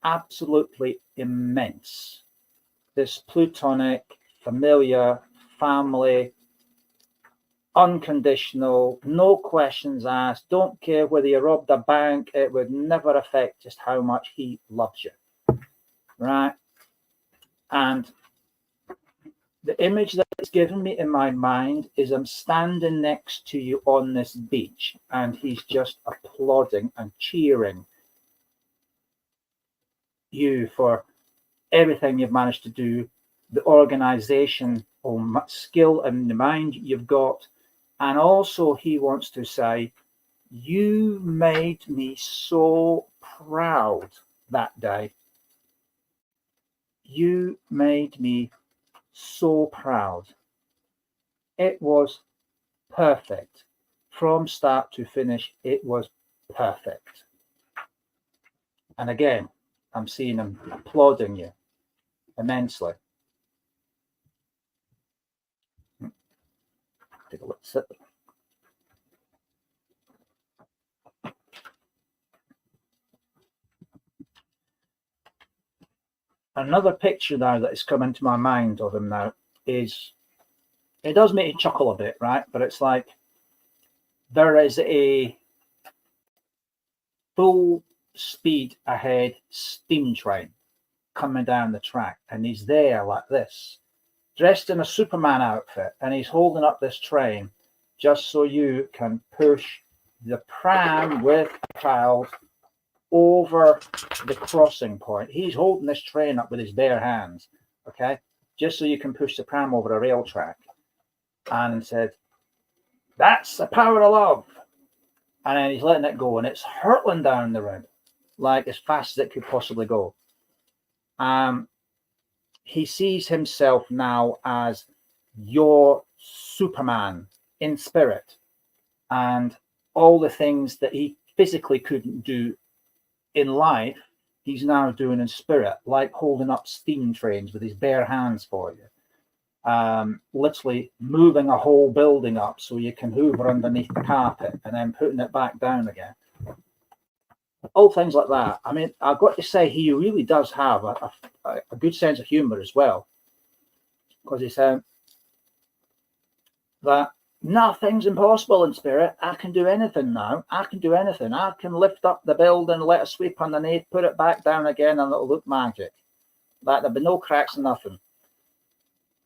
absolutely immense. This plutonic, familiar, family, unconditional, no questions asked, don't care whether you robbed a bank, it would never affect just how much he loves you, right? And the image that it's given me in my mind is I'm standing next to you on this beach, and he's just applauding and cheering you for everything you've managed to do, the organization, skill and the mind you've got. And also he wants to say, you made me so proud that day. You made me so proud. It was perfect. From start to finish, it was perfect. And again, I'm seeing him applauding you immensely. Take a look. Sit. Another picture now that is coming to my mind of him now is, it does make me chuckle a bit, right? But it's like there is a full speed ahead steam train coming down the track, and he's there like this, dressed in a Superman outfit, and he's holding up this train just so you can push the pram with a child over the crossing point. He's holding this train up with his bare hands, okay, just so you can push the pram over a rail track. And said, that's the power of love. And then he's letting it go, and it's hurtling down the road like as fast as it could possibly go. He sees himself now as your Superman in spirit, and all the things that he physically couldn't do in life, he's now doing in spirit, like holding up steam trains with his bare hands for you. Literally moving a whole building up so you can hoover underneath the carpet and then putting it back down again. All things like that. I mean, I've got to say, he really does have a good sense of humor as well, because he said that nothing's impossible in spirit. I can do anything now. I can do anything. I can lift up the building, let it sweep underneath, put it back down again, and it'll look magic. Like there'll be no cracks and nothing.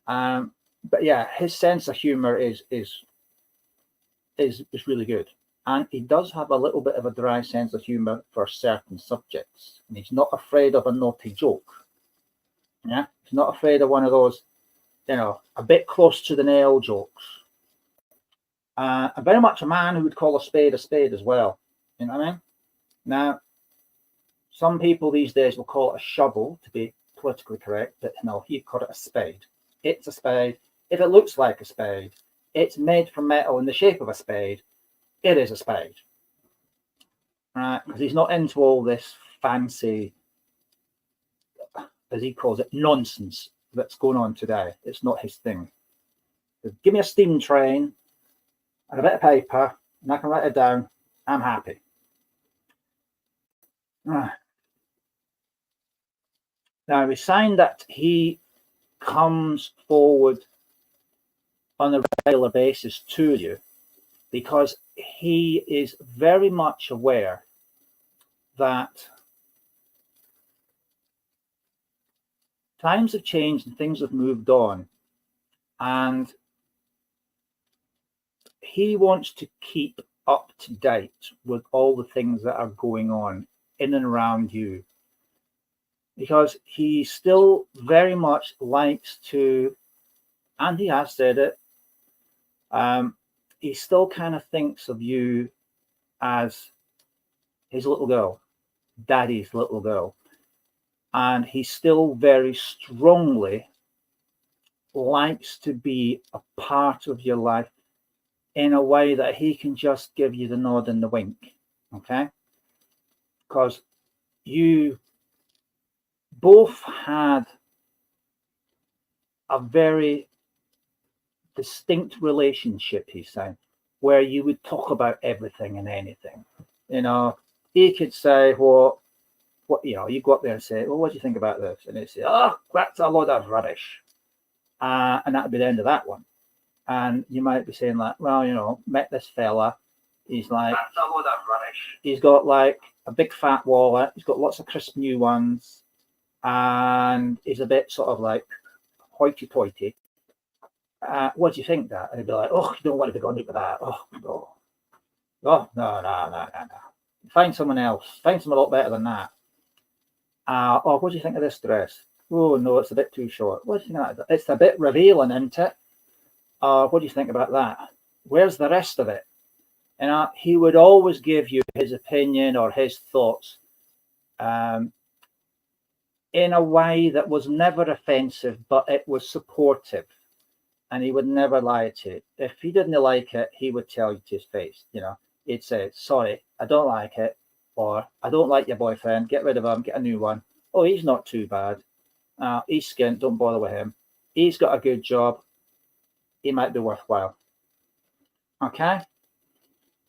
But yeah, his sense of humor is really good, and he does have a little bit of a dry sense of humor for certain subjects, and he's not afraid of a naughty joke. Yeah, he's not afraid of one of those, a bit close to the nail jokes. Very much a man who would call a spade as well. You know what I mean? Now, some people these days will call it a shovel to be politically correct, but no, he called it a spade. It's a spade. If it looks like a spade, it's made from metal in the shape of a spade. It is a spade. Right? Because he's not into all this fancy, as he calls it, nonsense that's going on today. It's not his thing. So give me a steam train and a bit of paper, and I can write it down. I'm happy. Right. Now, we signed that he comes forward on a regular basis to you, because he is very much aware that times have changed and things have moved on, and he wants to keep up to date with all the things that are going on in and around you, because he still very much likes to, and he has said it, he still kind of thinks of you as his little girl, daddy's little girl. And he still very strongly likes to be a part of your life in a way that he can just give you the nod and the wink, okay? Because you both had a very distinct relationship, he's saying, where you would talk about everything and anything. You know, he could say, what you know, you go up there and say, well, what do you think about this? And he'd say, oh, that's a load of rubbish. And that'd be the end of that one. And you might be saying, like, well, you know, met this fella. He's like, that's a load of rubbish. He's got like a big fat wallet. He's got lots of crisp new ones. And he's a bit sort of like hoity-toity. What do you think that? And he'd be like, oh, you don't want to be going into that. Oh, no. Oh, no. Find someone else. Find someone a lot better than that. Oh, what do you think of this dress? Oh, no, it's a bit too short. What do you think of that? It's a bit revealing, isn't it? What do you think about that? Where's the rest of it? And he would always give you his opinion or his thoughts in a way that was never offensive, but it was supportive. And he would never lie to you. If he didn't like it, he would tell you to his face. You know, he'd say, sorry, I don't like it. Or, I don't like your boyfriend. Get rid of him. Get a new one. Oh, he's not too bad. He's skint. Don't bother with him. He's got a good job. He might be worthwhile. Okay?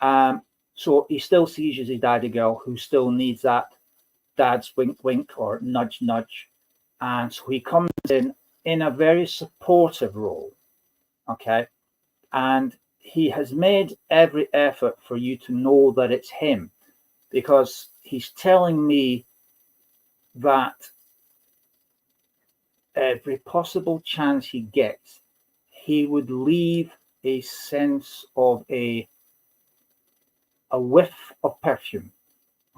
So he still sees you as a daddy girl who still needs that dad's wink, wink or nudge, nudge. And so he comes in a very supportive role. Okay? And he has made every effort for you to know that it's him, because he's telling me that every possible chance he gets, he would leave a sense of a whiff of perfume.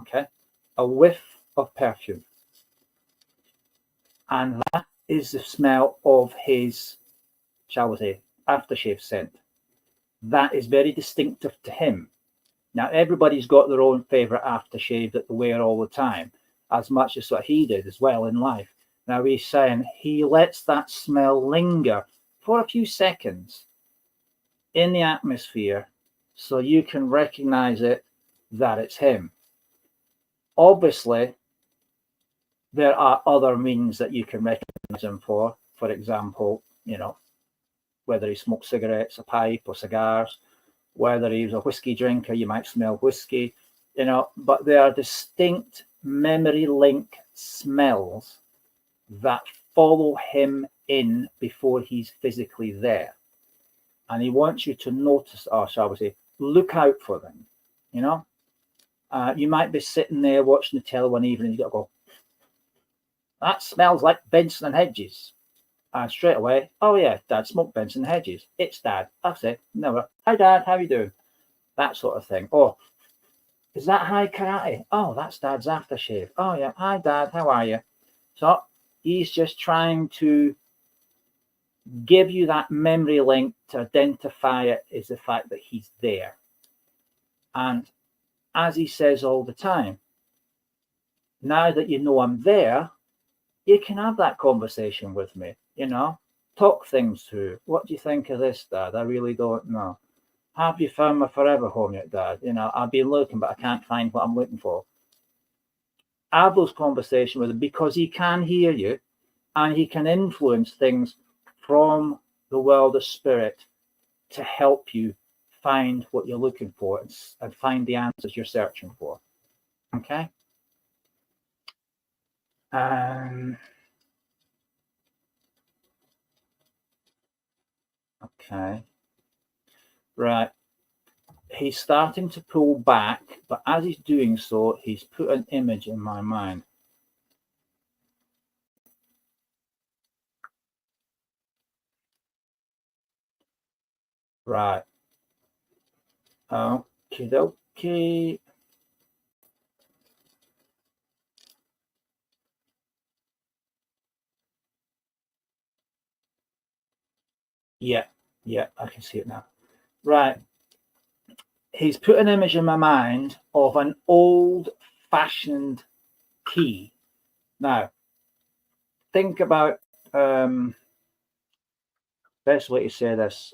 Okay? A whiff of perfume. And that is the smell of his, shall we say, aftershave scent. That is very distinctive to him. Now, everybody's got their own favourite aftershave that they wear all the time, as much as what he did as well in life. Now, he's saying he lets that smell linger for a few seconds in the atmosphere so you can recognise it, that it's him. Obviously, there are other means that you can recognise him for. For example, you know, whether he smoked cigarettes, a pipe or cigars, whether he was a whiskey drinker, you might smell whiskey, you know, but there are distinct memory link smells that follow him in before he's physically there. And he wants you to notice, or shall we say, look out for them, you know. You might be sitting there watching the telly one evening, you got to go, that smells like Benson and Hedges. And straight away, oh yeah, Dad smoked Benson and Hedges. It's Dad. That's it. Never. Hi Dad, how you doing? That sort of thing. Oh, is that high karate? Oh, that's Dad's aftershave. Oh yeah. Hi Dad, how are you? So he's just trying to give you that memory link to identify it as the fact that he's there. And as he says all the time, now that you know I'm there, you can have that conversation with me, you know, talk things through. What do you think of this, Dad? I really don't know. Have you found my forever home yet, Dad? You know, I've been looking, but I can't find what I'm looking for. Have those conversations with him because he can hear you and he can influence things from the world of spirit to help you find what you're looking for and find the answers you're searching for. Okay? Okay. Right. He's starting to pull back, but as he's doing so, he's put an image in my mind. Right. Okie dokie. Yeah, I can see it now. Right. He's put an image in my mind of an old-fashioned key. Now, think about, best way to say this,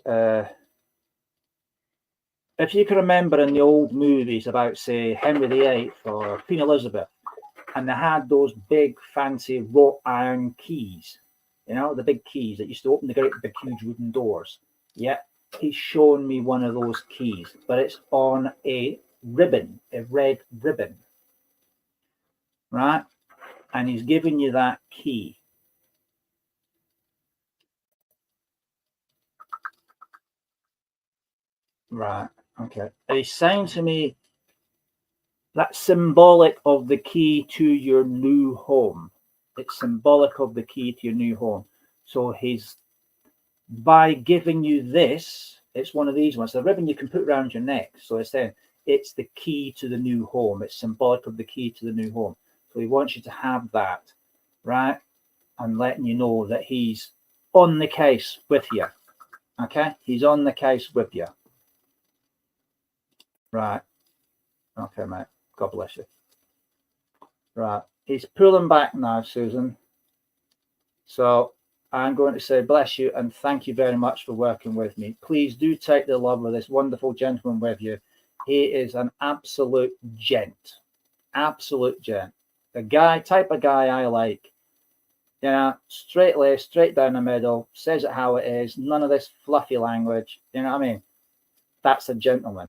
if you can remember in the old movies about, say, Henry VIII or Queen Elizabeth, and they had those big fancy wrought iron keys, you know, the big keys that used to open the great big huge wooden doors. Yeah, he's shown me one of those keys, but it's on a ribbon, a red ribbon, right? And he's giving you that key. Right, okay. And he's saying to me, that's symbolic of the key to your new home. It's symbolic of the key to your new home. So he's, by giving you this, it's one of these ones, the ribbon you can put around your neck. So it's saying it's the key to the new home. It's symbolic of the key to the new home. So he wants you to have that, right? And letting you know that he's on the case with you. Okay? He's on the case with you. Right. Okay, mate. God bless you. Right. He's pulling back now, Susan. So I'm going to say bless you and thank you very much for working with me. Please do take the love of this wonderful gentleman with you. He is an absolute gent. Absolute gent. The type of guy I like. You know, straight laced, straight down the middle, says it how it is, none of this fluffy language. You know what I mean? That's a gentleman.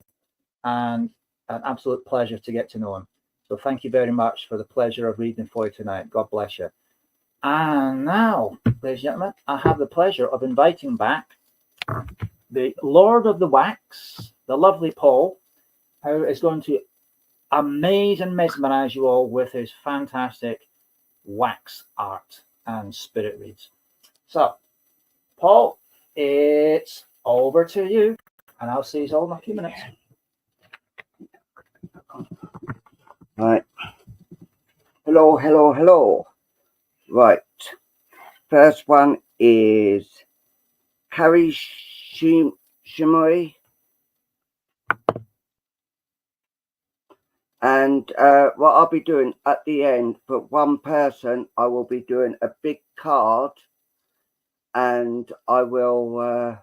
And an absolute pleasure to get to know him. So thank you very much for the pleasure of reading for you tonight. God bless you. And now, ladies and gentlemen, I have the pleasure of inviting back the Lord of the Wax, the lovely Paul, who is going to amaze and mesmerize you all with his fantastic wax art and spirit reads. So, Paul, it's over to you, and I'll see you all in a few minutes. Right. Hello, hello, hello. Right. First one is Carrie Shimoi. And what I'll be doing at the end, for one person, I will be doing a big card, and I will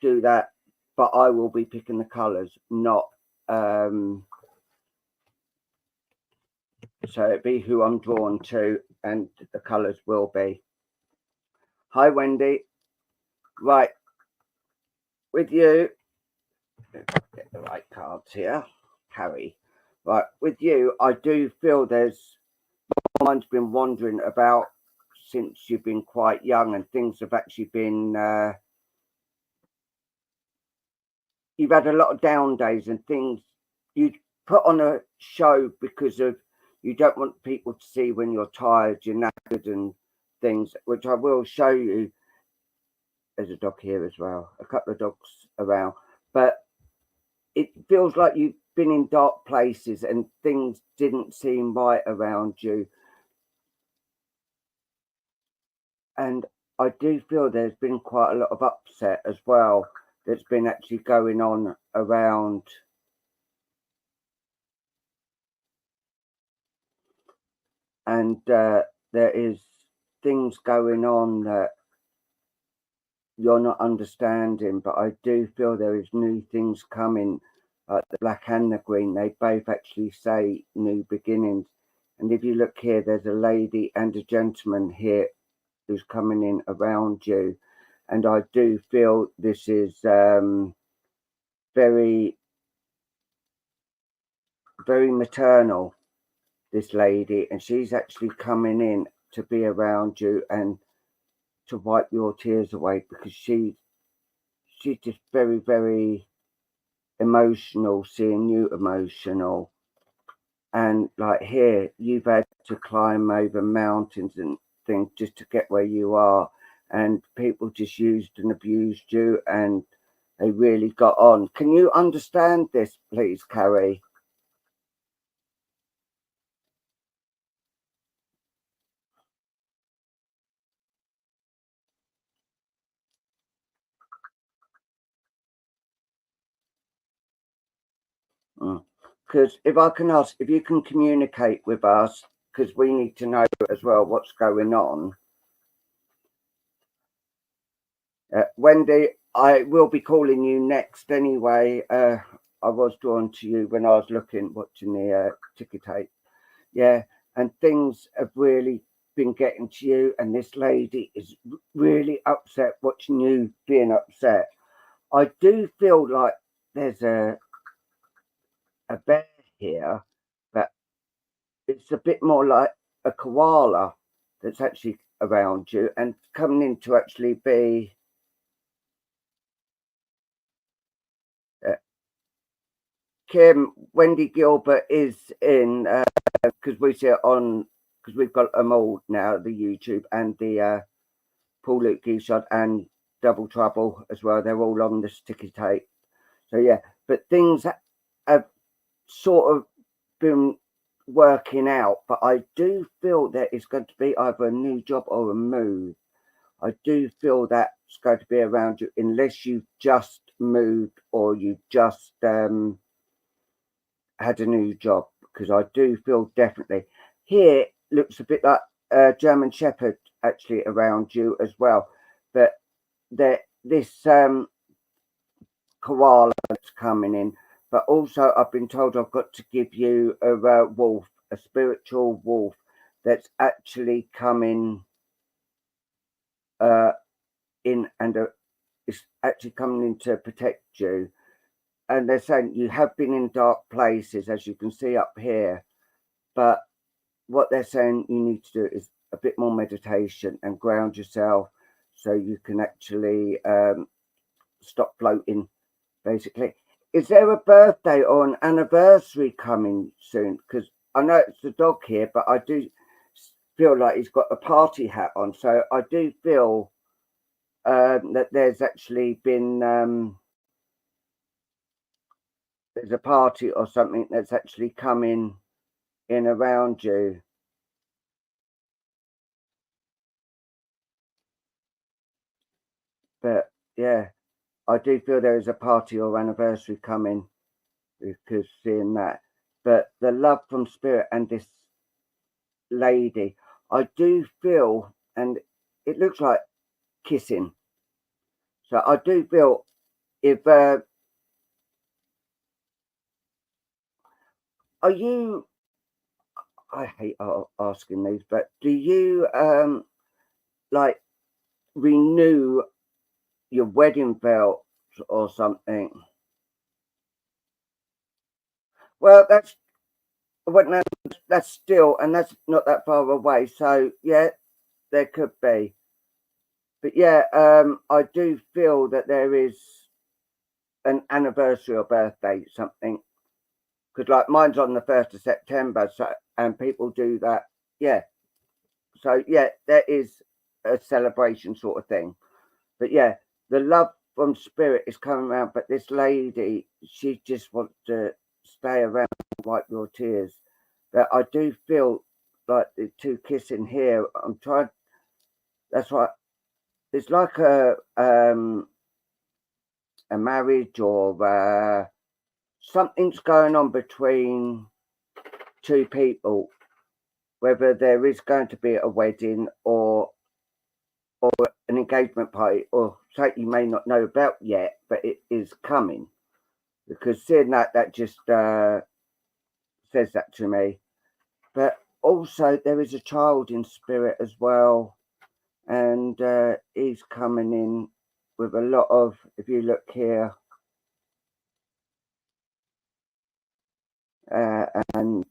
do that, but I will be picking the colours, not so it'd be who I'm drawn to, and the colours will be. Hi, Wendy. Right, with you, get the right cards here. Carrie. Right, with you, I do feel there's your mind's been wandering about since you've been quite young, and things have actually been you've had a lot of down days and things. You put on a show because of you don't want people to see when you're tired, you're knackered and things, which I will show you. There's a dog here as well, a couple of dogs around, but it feels like you've been in dark places and things didn't seem right around you. And I do feel there's been quite a lot of upset as well that's been actually going on around. And there is things going on that you're not understanding, but I do feel there is new things coming, like the black and the green. They both actually say new beginnings. And if you look here, there's a lady and a gentleman here who's coming in around you. And I do feel this is very, very maternal, this lady, and she's actually coming in to be around you and to wipe your tears away, because she's just very, very emotional, seeing you emotional. And like here, you've had to climb over mountains and things just to get where you are, and people just used and abused you, and they really got on. Can you understand this, please, Carrie? Because if I can ask, if you can communicate with us, because we need to know as well what's going on. Wendy, I will be calling you next anyway. I was drawn to you when I was watching the ticker tape. Yeah, and things have really been getting to you, and this lady is really upset watching you being upset. I do feel like there's a bear here, but it's a bit more like a koala that's actually around you and coming in to actually be Kim. Wendy Gilbert is in because we see it on, because we've got them all now, the YouTube and the Paul Luke Shot and Double Trouble as well. They're all on the sticky tape. So yeah, but things have sort of been working out, but I do feel that it's going to be either a new job or a move. I do feel that's going to be around you, unless you just moved or you just had a new job, because I do feel definitely here looks a bit like a German Shepherd actually around you as well, but this koala that's coming in. But also I've been told I've got to give you a wolf, a spiritual wolf that's actually coming in, and it's actually coming in to protect you. And they're saying you have been in dark places, as you can see up here, but what they're saying you need to do is a bit more meditation and ground yourself so you can actually stop floating, basically. Is there a birthday or an anniversary coming soon? Because I know it's the dog here, but I do feel like he's got a party hat on, so I do feel that there's actually been there's a party or something that's actually coming in around you. But yeah, I do feel there is a party or anniversary coming, because seeing that. But the love from spirit and this lady, I do feel, and it looks like kissing. So I do feel if are you, I hate asking these, but do you like renew your wedding belt or something? Well, that's still, and that's not that far away. So yeah, there could be. But yeah, I do feel that there is an anniversary or birthday, something, because like mine's on the 1st of September, so, and people do that. Yeah. So yeah, there is a celebration sort of thing. But yeah, the love from spirit is coming around, but this lady, she just wants to stay around and wipe your tears. But I do feel like the two kissing here. I'm trying. That's right. It's like a marriage, or something's going on between two people, whether there is going to be a wedding or an engagement party, or something you may not know about yet, but it is coming. Because seeing that just says that to me. But also there is a child in spirit as well, and he's coming in with a lot of, if you look here, and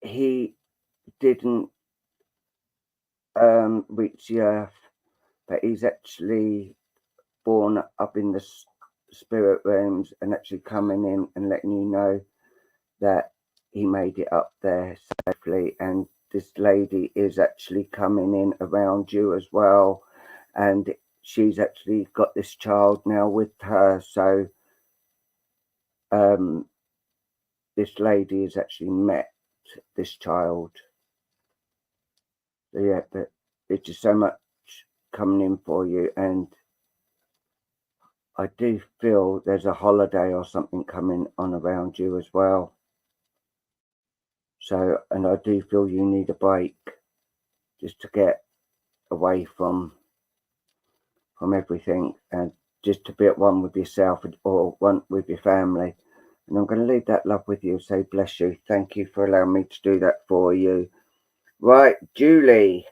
he didn't reach the earth, but he's actually born up in the spirit realms and actually coming in and letting you know that he made it up there safely. And this lady is actually coming in around you as well, and she's actually got this child now with her. So this lady has actually met this child. So yeah, but it's just so much coming in for you, and I do feel there's a holiday or something coming on around you as well. So, and I do feel you need a break just to get away from everything, and just to be at one with yourself or one with your family. And I'm going to leave that love with you. Say bless you. Thank you for allowing me to do that for you. Right, Julie.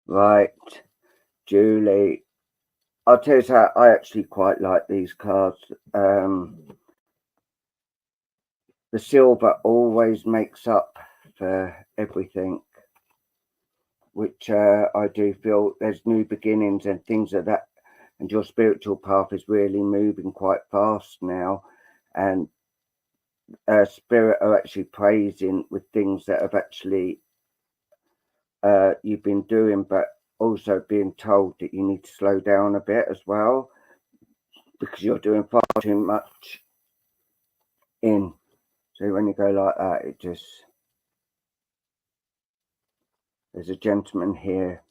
Right, Julie. I'll tell you how I actually quite like these cards. The silver always makes up for everything, which I do feel there's new beginnings and things like that. And your spiritual path is really moving quite fast now. And spirit are actually praising with things that have actually you've been doing, but also being told that you need to slow down a bit as well, because you're doing far too much in. So when you go like that, it just, there's a gentleman here,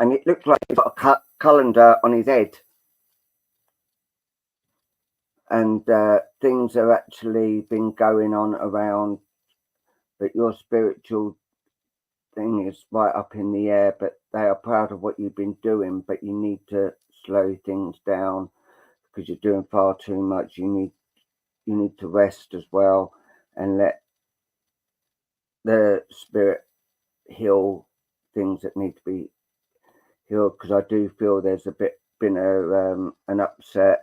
and it looks like he's got a colander on his head, and things are actually been going on around, but your spiritual thing is right up in the air, but they are proud of what you've been doing, but you need to slow things down because you're doing far too much. You need to rest as well and let the spirit heal things that need to be healed, because I do feel there's been an upset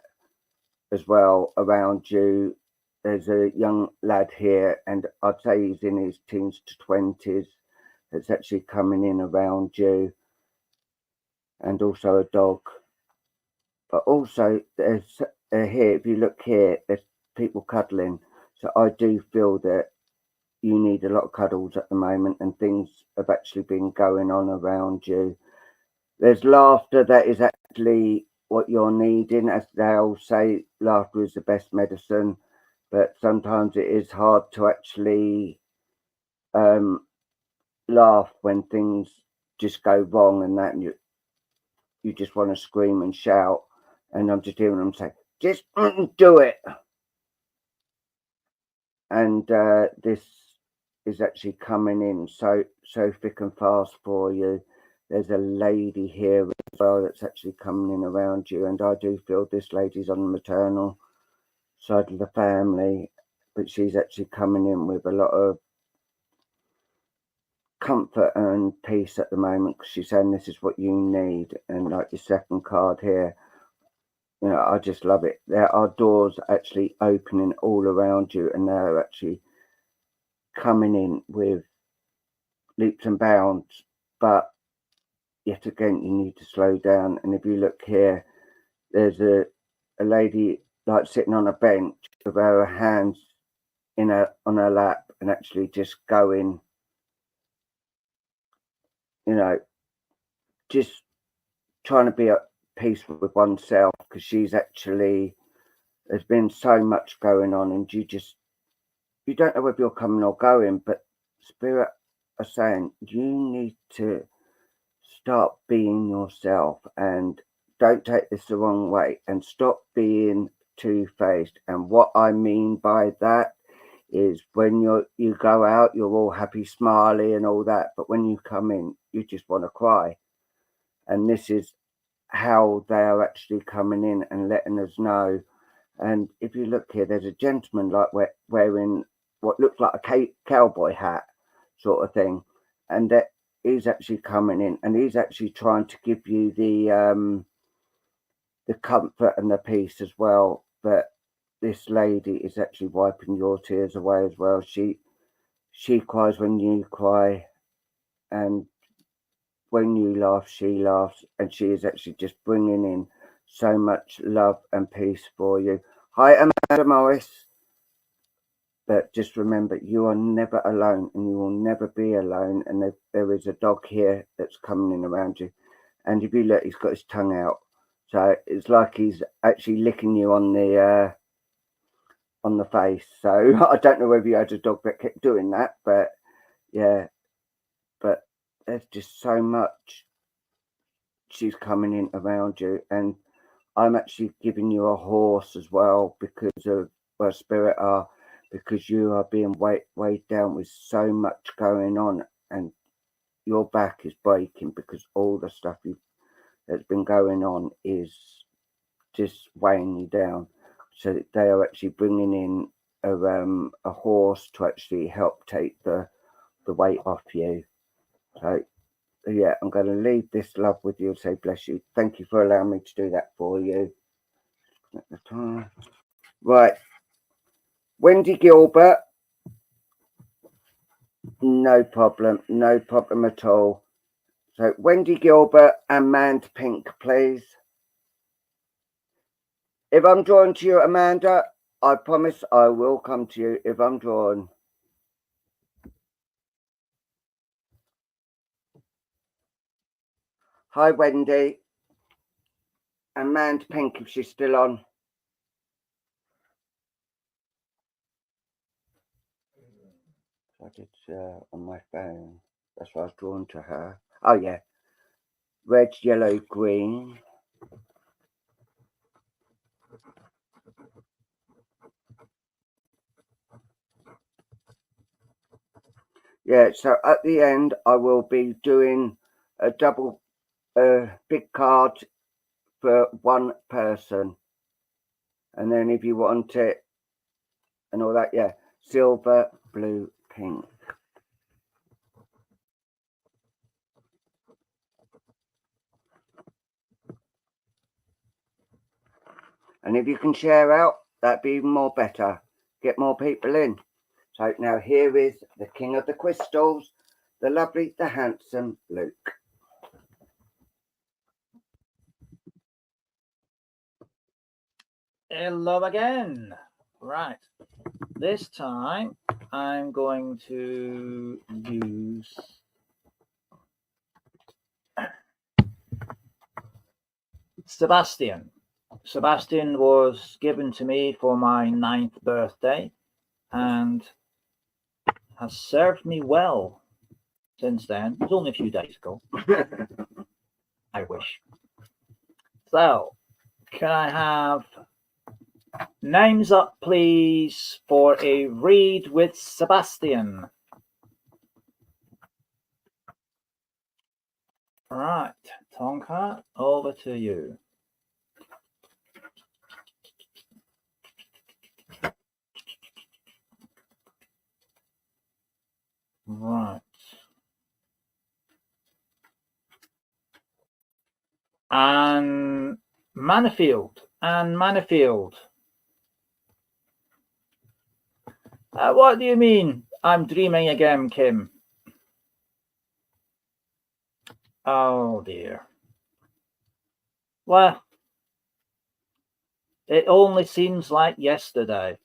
as well around you. There's a young lad here, and I'd say he's in his teens to 20s, that's actually coming in around you, and also a dog. But also there's here, if you look here, there's people cuddling. So I do feel that you need a lot of cuddles at the moment, and things have actually been going on around you. There's laughter that is actually what you're needing. As they all say, laughter is the best medicine, but sometimes it is hard to actually laugh when things just go wrong, and that, and you just want to scream and shout. And I'm just hearing them say, just do it. And this is actually coming in so thick and fast for you. There's a lady here as well that's actually coming in around you, and I do feel this lady's on the maternal side of the family, but she's actually coming in with a lot of comfort and peace at the moment, because she's saying this is what you need. And like your second card here, you know, I just love it. There are doors actually opening all around you, and they're actually coming in with leaps and bounds, but yet again you need to slow down. And if you look here, there's a lady like sitting on a bench with her hands on her lap, and actually just going, you know, just trying to be at peace with oneself, because she's actually, there's been so much going on, and you don't know whether you're coming or going, but spirit are saying you need to start being yourself, and don't take this the wrong way, and stop being two-faced. And what I mean by that is, when you go out, you're all happy, smiley and all that, but when you come in, you just want to cry. And this is how they are actually coming in and letting us know. And if you look here, there's a gentleman like wearing what looks like a cowboy hat sort of thing, and that he's actually coming in, and he's actually trying to give you the comfort and the peace as well. But this lady is actually wiping your tears away as well. She cries when you cry, and when you laugh, she laughs, and she is actually just bringing in so much love and peace for you. Hi, Amanda Morris. But just remember, you are never alone, and you will never be alone. And there is a dog here that's coming in around you. And if you look, he's got his tongue out. So it's like he's actually licking you on the face. So I don't know whether you had a dog that kept doing that, but Yeah, but there's just so much she's coming in around you, and I'm actually giving you a horse as well because of where spirit are, because you are being weighed down with so much going on, and your back is breaking because all the stuff that's been going on is just weighing you down. So they are actually bringing in a horse to actually help take the weight off you. So yeah, I'm going to leave this love with you and say bless you. Thank you for allowing me to do that for you. At the time. Right. Wendy Gilbert. No problem at all. So Wendy Gilbert and Mand Pink, please. If I'm drawn to you, Amanda, I promise I will come to you if I'm drawn. Hi, Wendy. And Mand Pink, if she's still on. I did on my phone. That's why I was drawn to her. Oh, yeah. Red, yellow, green. Yeah, so at the end, I will be doing a double big card for one person. And then if you want it and all that, yeah, silver, blue, pink. And if you can share out, that'd be even more better. Get more people in. So now here is the King of the Crystals, the lovely, the handsome Luke. Hello again. Right. This time I'm going to use Sebastian. Sebastian was given to me for my 9th birthday and has served me well since then. It was only a few days ago. I wish. So, can I have names up, please, for a read with Sebastian? Right, Tonka, over to you. Right. And Manifield. What do you mean? I'm dreaming again, Kim. Oh dear. Well, it only seems like yesterday.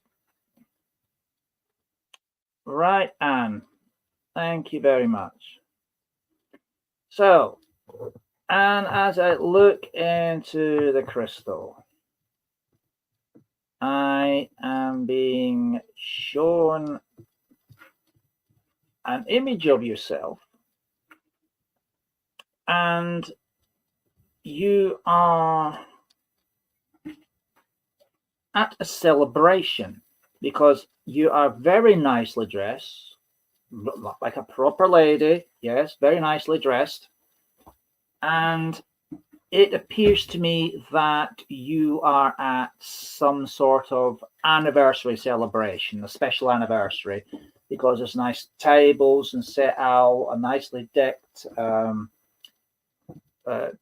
Right, Anne. Thank you very much. So, and as I look into the crystal, I am being shown an image of yourself, and you are at a celebration because you are very nicely dressed, like a proper lady. Yes, very nicely dressed. And it appears to me that you are at some sort of anniversary celebration, a special anniversary, because there's nice tables and set out, a nicely decked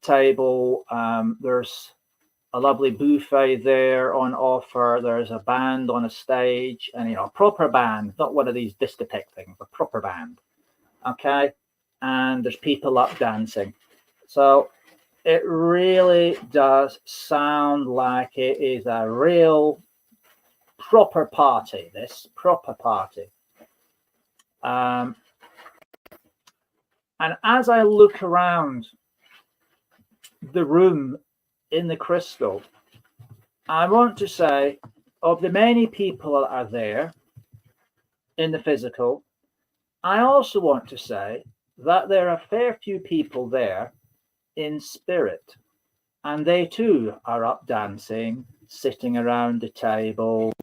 table. There's a lovely buffet there on offer. There's a band on a stage, and a proper band, not one of these discotheque things, a proper band. Okay, and there's people up dancing. So it really does sound like it is a real proper party. This proper party. And as I look around the room in the crystal, I want to say, of the many people that are there in the physical, I also want to say that there are a fair few people there in spirit, and they too are up dancing, sitting around the table,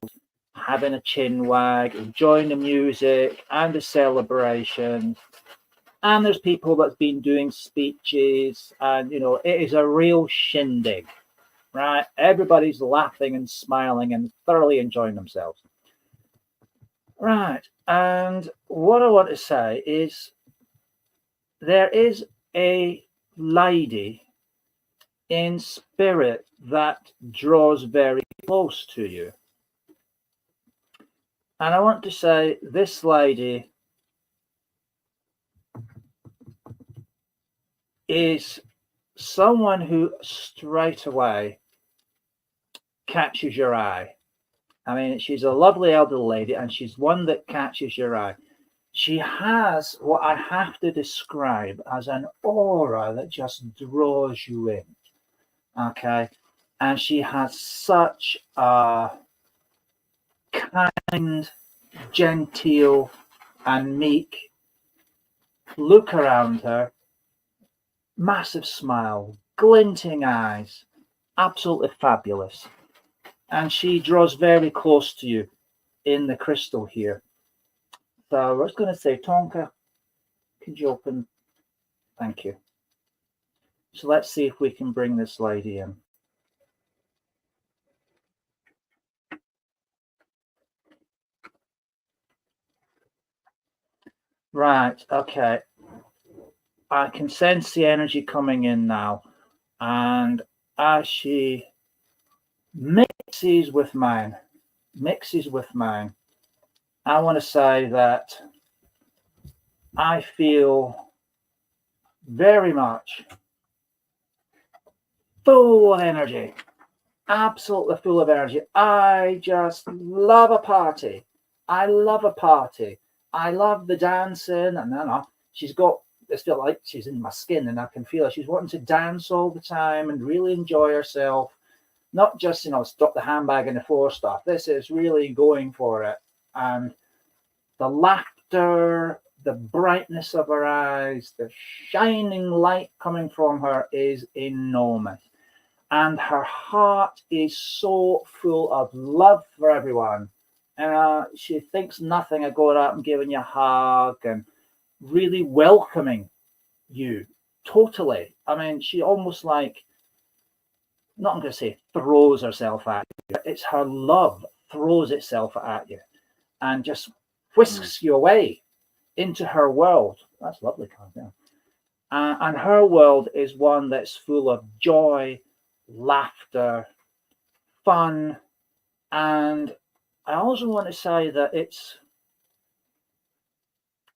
having a chin wag, enjoying the music and the celebration. And there's people that's been doing speeches, and it is a real shindig, right? Everybody's laughing and smiling and thoroughly enjoying themselves. Right. And what I want to say is there is a lady in spirit that draws very close to you. And I want to say this lady is someone who straight away catches your eye. I mean, she's a lovely elderly lady, and she's one that catches your eye. She has what I have to describe as an aura that just draws you in. Okay. And she has such a kind, genteel, and meek look around her. Massive smile, glinting eyes, absolutely fabulous. And she draws very close to you in the crystal here. So I was going to say, Tonka, could you open? Thank you. So let's see if we can bring this lady in. Right, okay. I can sense the energy coming in now. And as she mixes with mine, I want to say that I feel very much full of energy, absolutely full of energy. I just love a party. I love a party. I love the dancing, and she's got. I feel like she's in my skin, and I can feel her. She's wanting to dance all the time and really enjoy herself. Not just drop the handbag and the floor stuff. This is really going for it, and the laughter, the brightness of her eyes, the shining light coming from her is enormous. And her heart is so full of love for everyone. And she thinks nothing of going out and giving you a hug and really welcoming you totally. I mean, she almost like, not I'm going to say throws herself at you. It's her love throws itself at you and just whisks you away into her world. That's lovely, yeah. And her world is one that's full of joy, laughter, fun, and I also want to say that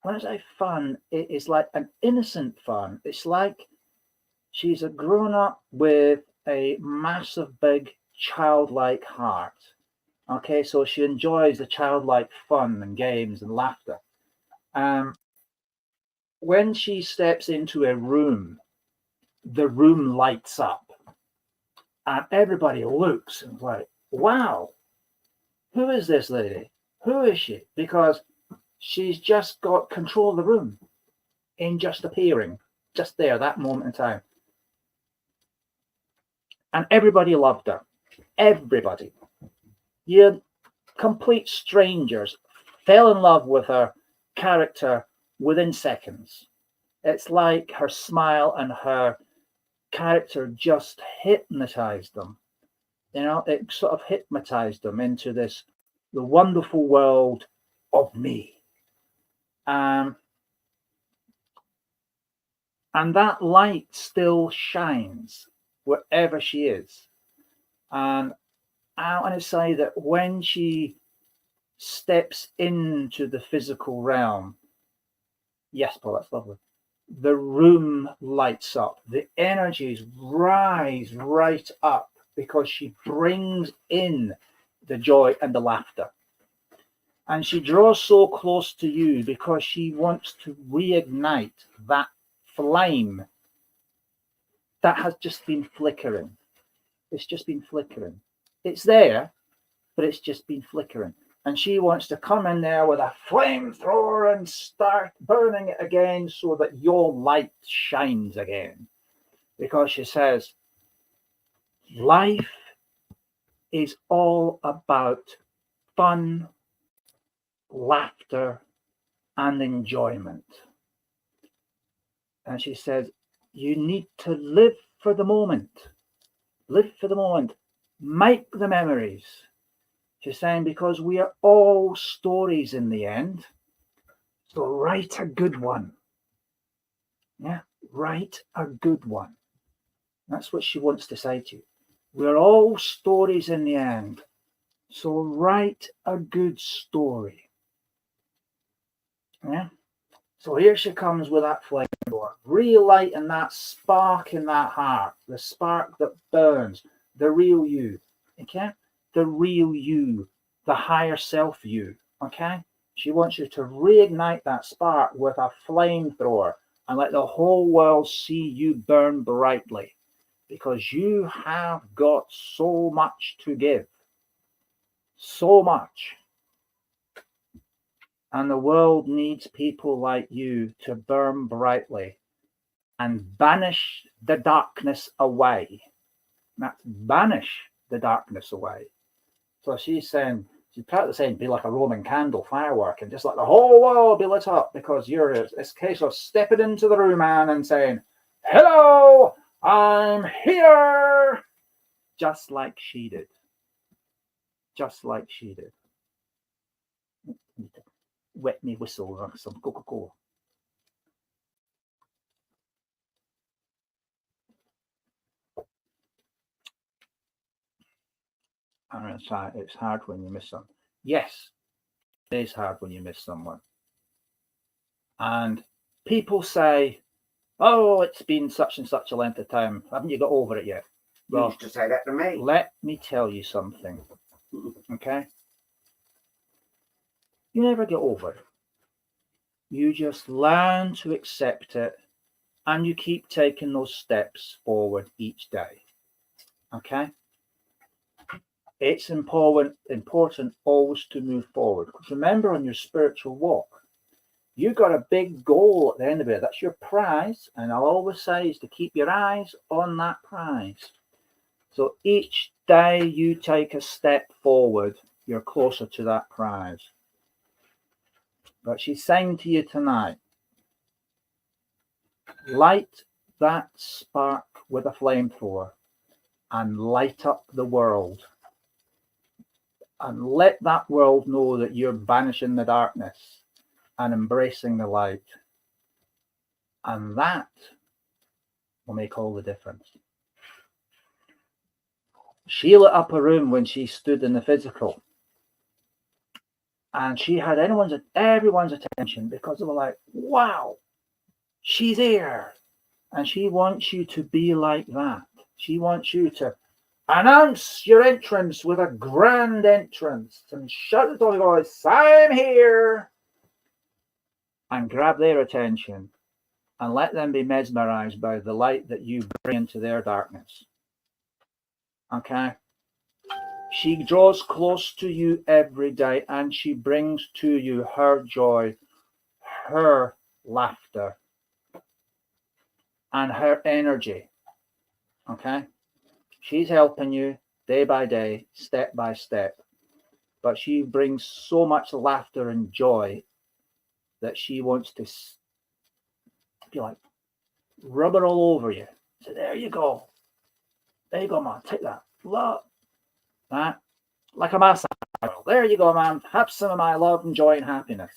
when I say fun, it is like an innocent fun. It's like she's a grown up with a massive, big, childlike heart. Okay, so she enjoys the childlike fun and games and laughter. When she steps into a room, the room lights up, and everybody looks and is like, wow, who is this lady? Who is she? Because she's just got control of the room in just appearing, just there, that moment in time. And everybody loved her. Everybody. You complete strangers fell in love with her character within seconds. It's like her smile and her character just hypnotized them. It sort of hypnotized them into the wonderful world of me. And that light still shines wherever she is. And I want to say that when she steps into the physical realm, yes, Paul, that's lovely. The room lights up. The energies rise right up because she brings in the joy and the laughter. And she draws so close to you because she wants to reignite that flame that has just been flickering. It's just been flickering. It's there, but it's just been flickering. And she wants to come in there with a flamethrower and start burning it again so that your light shines again. Because she says, life is all about fun, laughter, and enjoyment. And she says, you need to live for the moment. Live for the moment. Make the memories. She's saying, because we are all stories in the end. So write a good one. Yeah, write a good one. That's what she wants to say to you. We're all stories in the end. So write a good story. Yeah. So here she comes with that flamethrower, relighting that spark in that heart, the spark that burns, the real you. Okay? The real you, the higher self you. Okay? She wants you to reignite that spark with a flamethrower and let the whole world see you burn brightly, because you have got so much to give. So much. And the world needs people like you to burn brightly and banish the darkness away. That's banish the darkness away. So she's saying, she's practically saying, be like a Roman candle firework and just let the whole world be lit up, because it's a case of stepping into the room, man, and saying, hello, I'm here. Just like she did. Just like she did. Wet me whistle or some Coca-Cola. And it's hard when you miss someone. Yes, it is hard when you miss someone. And people say, oh, it's been such and such a length of time. Haven't you got over it yet? You used to say that to me. Let me tell you something. Okay? You never get over it. You just learn to accept it, and you keep taking those steps forward each day. Okay? It's important always to move forward. Because remember, on your spiritual walk, you got a big goal at the end of it. That's your prize. And I'll always say is to keep your eyes on that prize. So each day you take a step forward, you're closer to that prize. But she's saying to you tonight, light that spark with a flamethrower and light up the world. And let that world know that you're banishing the darkness and embracing the light. And that will make all the difference. She lit up a room when she stood in the physical. And she had everyone's attention, because they were like, wow, she's here. And she wants you to be like that. She wants you to announce your entrance with a grand entrance and shout at the Holy Ghost, I'm here. And grab their attention and let them be mesmerized by the light that you bring into their darkness. Okay? She draws close to you every day, and she brings to you her joy, her laughter, and her energy. Okay? She's helping you day by day, step by step. But she brings so much laughter and joy that she wants to be like, rub it all over you. So there you go. There you go, man. Take that. Love. That. Like a massage. There you go, man. Have some of my love and joy and happiness.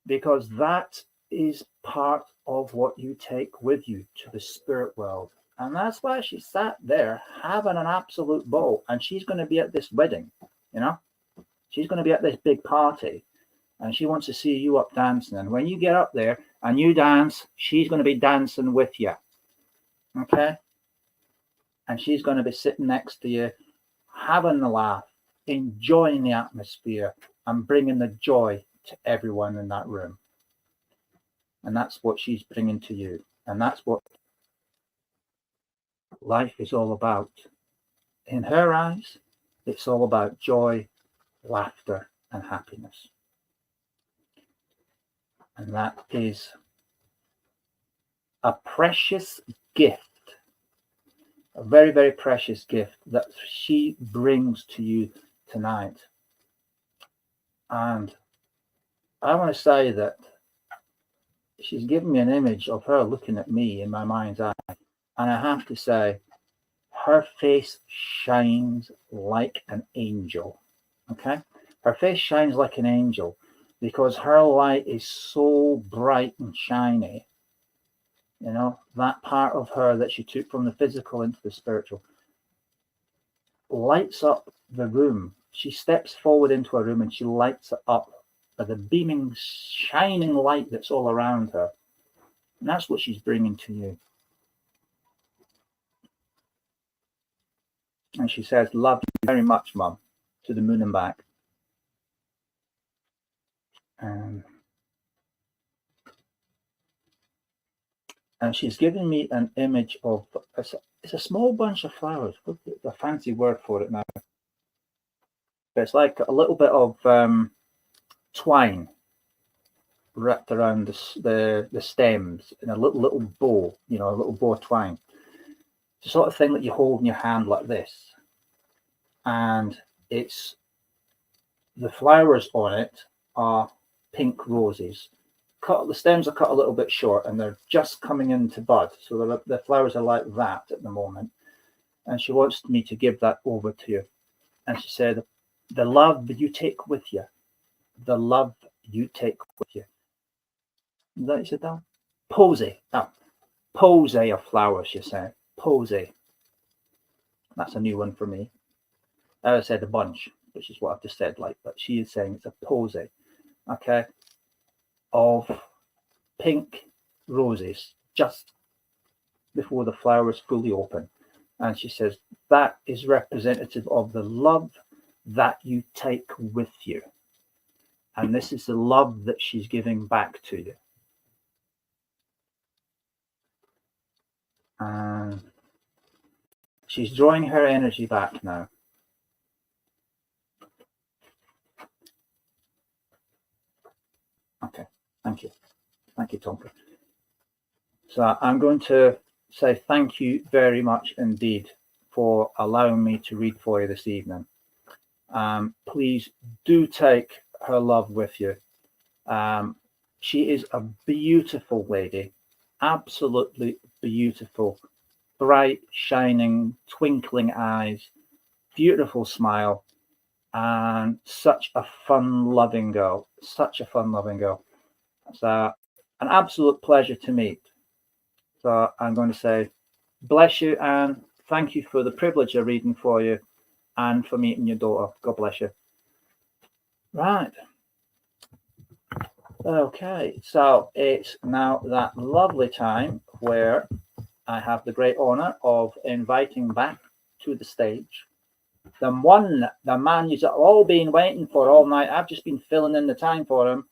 Because that is part of what you take with you to the spirit world. And that's why she sat there having an absolute ball. And she's going to be at this wedding, you know? She's going to be at this big party. And she wants to see you up dancing. And when you get up there and you dance, she's going to be dancing with you. Okay? And she's going to be sitting next to you, having the laugh, enjoying the atmosphere, and bringing the joy to everyone in that room. And that's what she's bringing to you. And that's what life is all about. In her eyes, it's all about joy, laughter, and happiness. And that is a precious gift, a very, very precious gift that she brings to you tonight. And I want to say that she's given me an image of her looking at me in my mind's eye. And I have to say, her face shines like an angel. Okay? Her face shines like an angel because her light is so bright and shiny. You know, that part of her that she took from the physical into the spiritual lights up the room. She steps forward into a room and she lights it up by the beaming, shining light that's all around her. And that's what she's bringing to you. And she says, love you very much, Mum, to the moon and back. And she's given me an image of, it's a small bunch of flowers. What's the fancy word for it now? But it's like a little bit of twine wrapped around the stems in a little bow, you know, a little bow of twine. It's the sort of thing that you hold in your hand like this. And it's, the flowers on it are pink roses. The stems are cut a little bit short and they're just coming into bud. So the flowers are like that at the moment. And she wants me to give that over to you. And she said, the love you take with you, the love you take with you. Is that you said that? Posy. Oh, posy of flowers, she said. Posy. That's a new one for me. I said a bunch, which is what I've just said, like, but she is saying it's a posy. Okay. Of pink roses just before the flowers fully open. And she says that is representative of the love that you take with you. And this is the love that she's giving back to you. And she's drawing her energy back now. Okay, thank you. Thank you, Tonka. So I'm going to say thank you very much indeed for allowing me to read for you this evening. Please do take her love with you. She is a beautiful lady, absolutely beautiful, bright, shining, twinkling eyes, beautiful smile, and such a fun-loving girl, such a fun-loving girl. So an absolute pleasure to meet. So I'm going to say, bless you, and thank you for the privilege of reading for you and for meeting your daughter. God bless you. Right. Okay, so it's now that lovely time where I have the great honor of inviting back to the stage the man you've all been waiting for all night. I've just been filling in the time for him.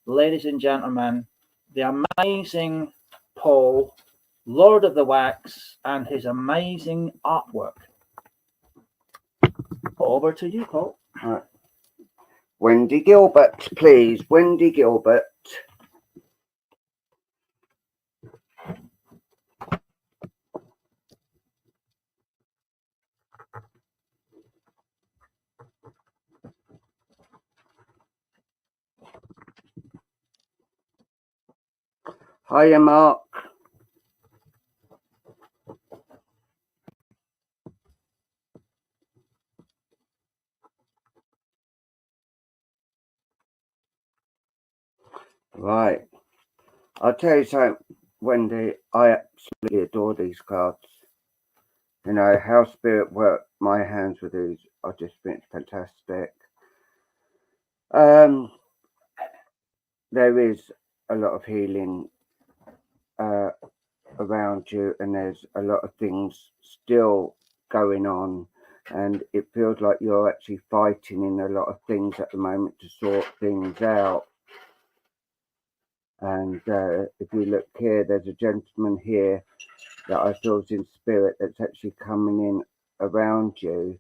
Ladies and gentlemen, the amazing Paul, Lord of the Wax, and his amazing artwork. Over to you, Paul. Right. Wendy Gilbert, please. Wendy Gilbert. Hiya, Mark. Right. I'll tell you something, Wendy. I absolutely adore these cards. You know, how spirit worked my hands with these. I just think it's fantastic. There is a lot of healing around you, and there's a lot of things still going on, and it feels like you're actually fighting in a lot of things at the moment to sort things out. And if you look here, there's a gentleman here that I feel is in spirit that's actually coming in around you,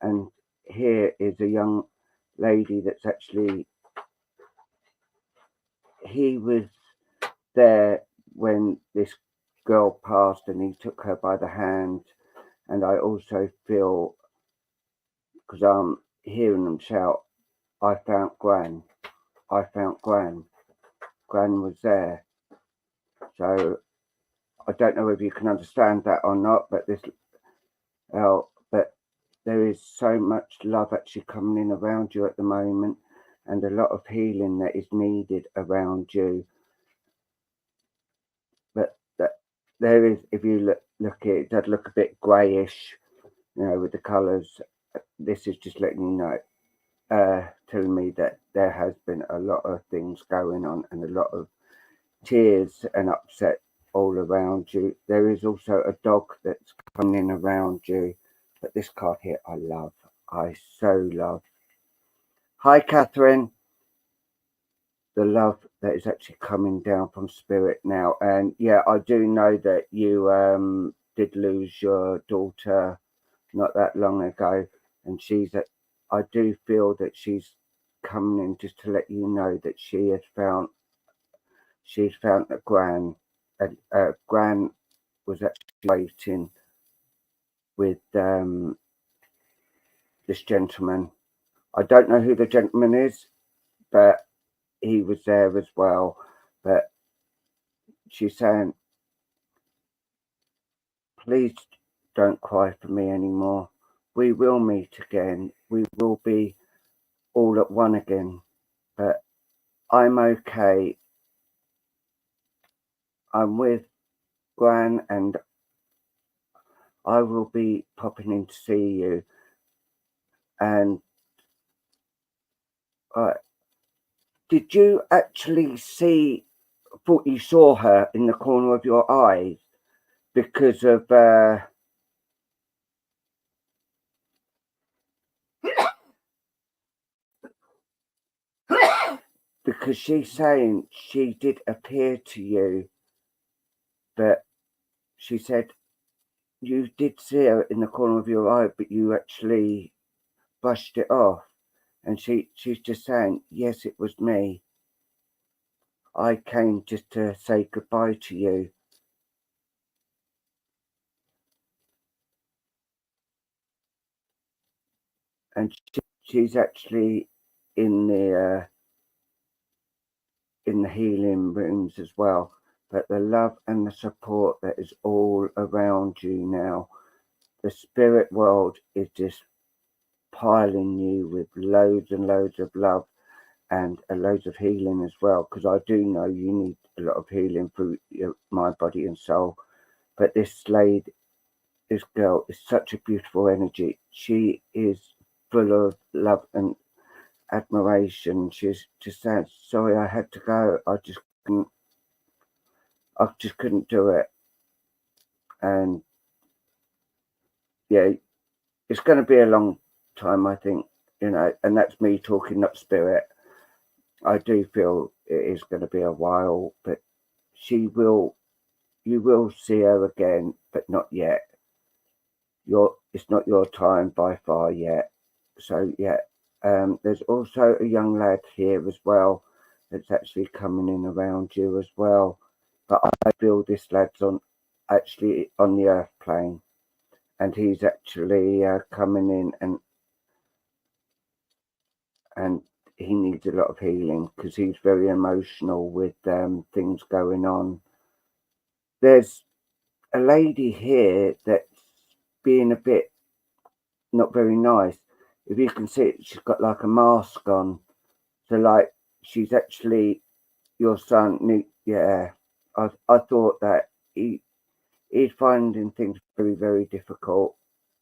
and here is a young lady that's actually, he was there when this girl passed and he took her by the hand. And I also feel, because I'm hearing them shout, I found Gran, I found Gran. Gran was there. So I don't know whether you can understand that or not, but but there is so much love actually coming in around you at the moment, and a lot of healing that is needed around you. But that there is, if you look at it, it does look a bit greyish, with the colours. This is just letting you know, telling me that there has been a lot of things going on and a lot of tears and upset all around you. There is also a dog that's coming in around you, but this card here I love. I so love. Hi, Catherine. The love that is actually coming down from spirit now. And yeah, I do know that you did lose your daughter not that long ago, and I do feel that she's coming in just to let you know that she's found a Gran. And Gran was actually waiting with this gentleman. I don't know who the gentleman is, but he was there as well. But she's saying, please don't cry for me anymore. We will meet again. We will be all at one again. But I'm okay. I'm with Gran and I will be popping in to see you. And did you actually thought you saw her in the corner of your eyes because of because she's saying she did appear to you, but she said you did see her in the corner of your eye, but you actually brushed it off. And she's just saying, yes, it was me. I came just to say goodbye to you. And she's actually in the healing rooms as well. But the love and the support that is all around you now, the spirit world is just piling you with loads and loads of love and loads of healing as well, because I do know you need a lot of healing through your mind, body and soul. But this girl is such a beautiful energy. She is full of love and admiration. She's just saying, sorry I had to go, I just couldn't do it. And yeah, it's going to be a long time, I think, and that's me talking, not spirit. I do feel it is going to be a while, but you will see her again, but not yet. It's not your time by far yet. So yeah, there's also a young lad here as well that's actually coming in around you as well. But I feel this lad's actually on the earth plane, and he's actually coming in and he needs a lot of healing because he's very emotional with things going on. There's a lady here that's being a bit not very nice. If you can see it, she's got like a mask on. So like she's actually your son. Yeah, I thought that he's finding things very, very difficult,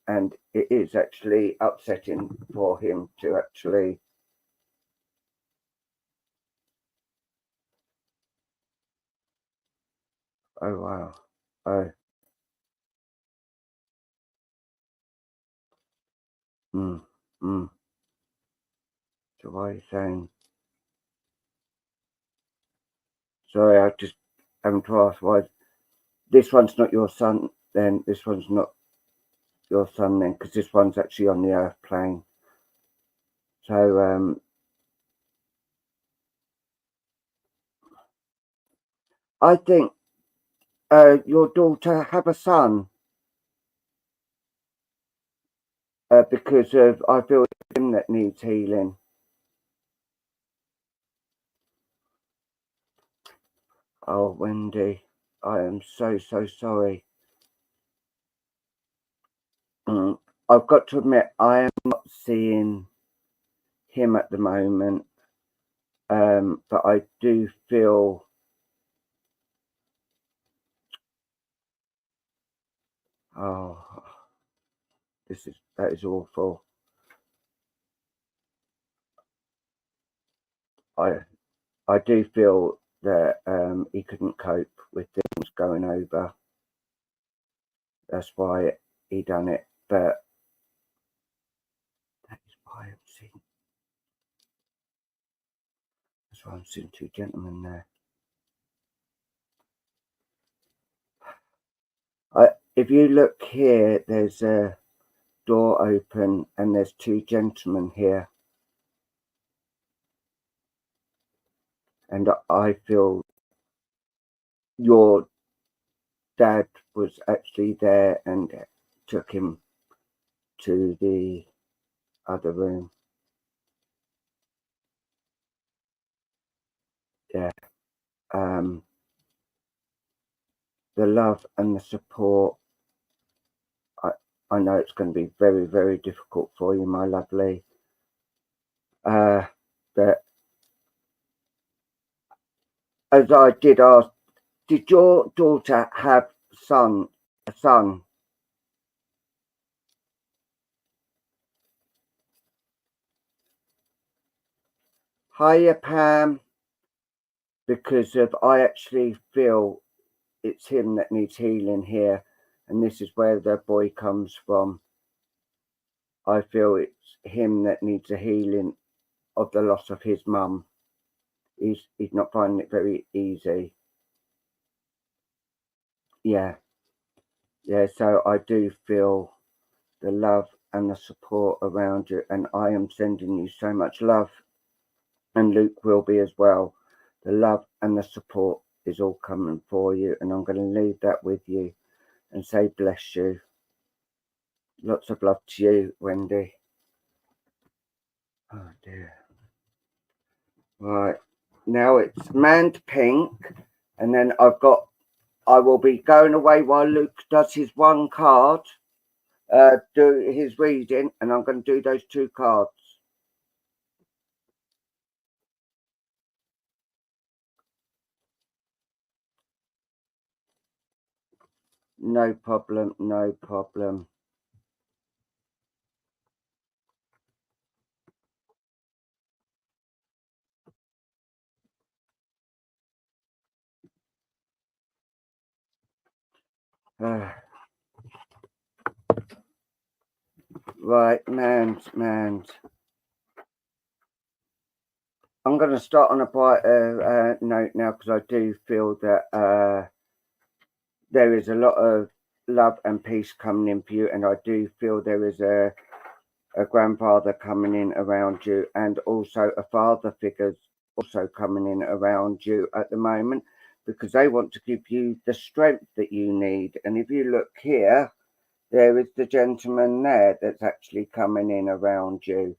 and it is actually upsetting for him to actually. Oh wow. Oh. Mm, mm. So why are you saying? Sorry, I just having to ask why this one's not your son. Then this one's not your son. Then because this one's actually on the earth plane. So I think your daughter have a son because of I feel it's him that needs healing. Oh, Wendy, I am so sorry. I've got to admit, I am not seeing him at the moment, but I do feel that is awful. I do feel that he couldn't cope with things going over. That's why he done it. But that is why I'm seeing. That's why I'm seeing two gentlemen there. If you look here, there's a door open and there's two gentlemen here. And I feel your dad was actually there and took him to the other room. Yeah. The love and the support. I know it's going to be very, very difficult for you, my lovely. But as I did ask, did your daughter have a son? Hiya, Pam. Because I actually feel it's him that needs healing here, and this is where the boy comes from. I feel it's him that needs a healing of the loss of his mum. He's not finding it very easy. Yeah. So I do feel the love and the support around you, and I am sending you so much love, and Luke will be as well. The love and the support is all coming for you, and I'm going to leave that with you and say bless you. Lots of love to you, Wendy. Oh dear. Right, now it's manned pink, and then I will be going away while Luke does his one card, do his reading, and I'm going to do those two cards. No problem, no problem. Right, manned. I'm going to start on a brighter note now, because I do feel that there is a lot of love and peace coming in for you, and I do feel there is a grandfather coming in around you, and also a father figure also coming in around you at the moment, because they want to give you the strength that you need. And if you look here, there is the gentleman there that's actually coming in around you.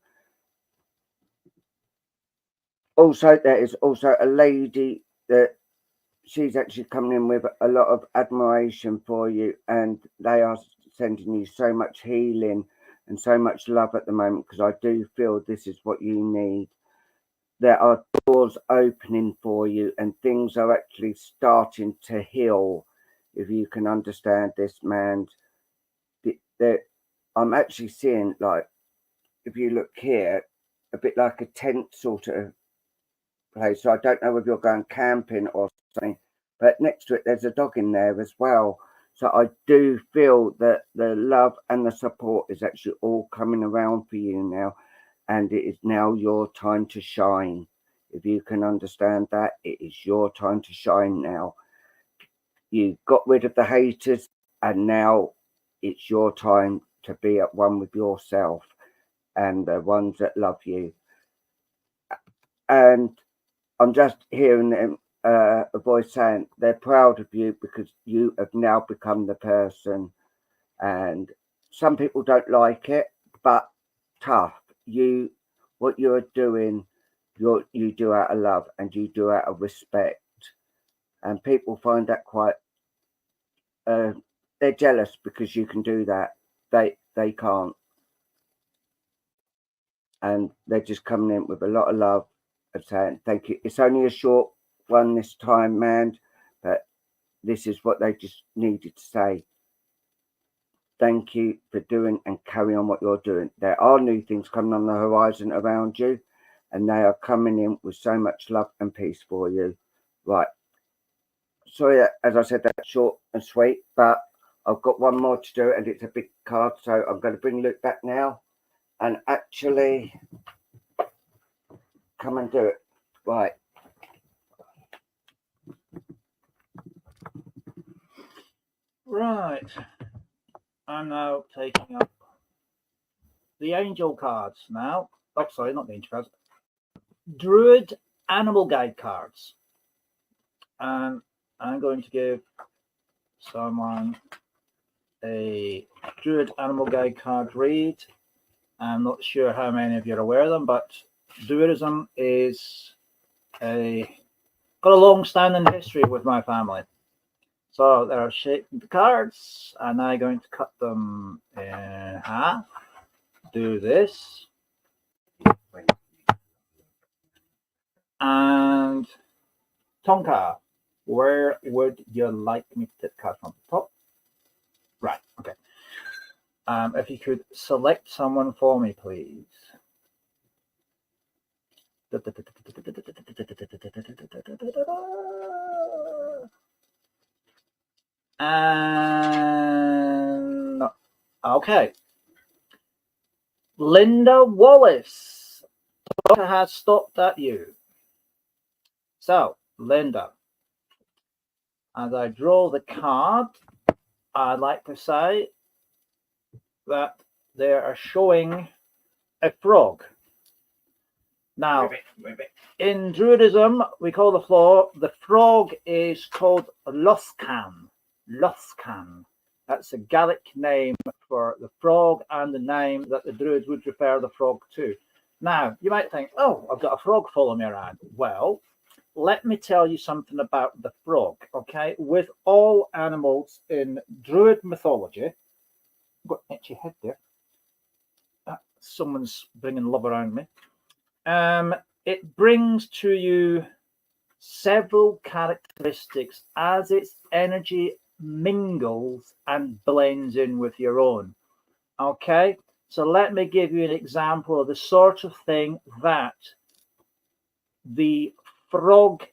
Also, there is also a lady that she's actually coming in with a lot of admiration for you, and they are sending you so much healing and so much love at the moment, because I do feel this is what you need. There are doors opening for you, and things are actually starting to heal, if you can understand this, man. I'm actually seeing, like, if you look here, a bit like a tent sort of place. So I don't know if you're going camping or something, but next to it there's a dog in there as well. So I do feel that the love and the support is actually all coming around for you now, and it is now your time to shine. If you can understand that, it is your time to shine now. You got rid of the haters, and now it's your time to be at one with yourself. and the ones that love you. And I'm just hearing them, a voice saying they're proud of you because you have now become the person. And some people don't like it, but tough. What you're doing, you do out of love and you do out of respect. And people find that quite, uh, they're jealous because you can do that. They can't, and they're just coming in with a lot of love and saying thank you. It's only a short one this time, man, but this is what they just needed to say. Thank you for doing and carry on what you're doing. There are new things coming on the horizon around you, and they are coming in with so much love and peace for you. Right. Sorry, as I said, that's short and sweet, but I've got one more to do, and it's a big card, so I'm going to bring Luke back now and actually come and do it. Right. Right. I'm now taking up the angel cards now. Oh, sorry, not the angel cards. Druid animal guide cards. And I'm going to give someone a Druid animal guide card read. I'm not sure how many of you are aware of them, but Druidism is got a long-standing history with my family. So they're shaped into cards, and I'm going to cut them in half. Do this. And Tonka, where would you like me to take cards from? The top? Right, okay. If you could select someone for me, please. And okay. Linda Wallace has stopped at you. So, Linda, as I draw the card, I'd like to say that they are showing a frog. Now, in Druidism, we call the frog is called Luskan. Luskan. That's a Gaelic name for the frog and the name that the Druids would refer the frog to. Now, you might think, oh, I've got a frog following me around. Well, let me tell you something about the frog, okay? With all animals in Druid mythology, I've got an itchy head there. Someone's bringing love around me. It brings to you several characteristics as its energy mingles and blends in with your own. Okay, so let me give you an example of the sort of thing that the frog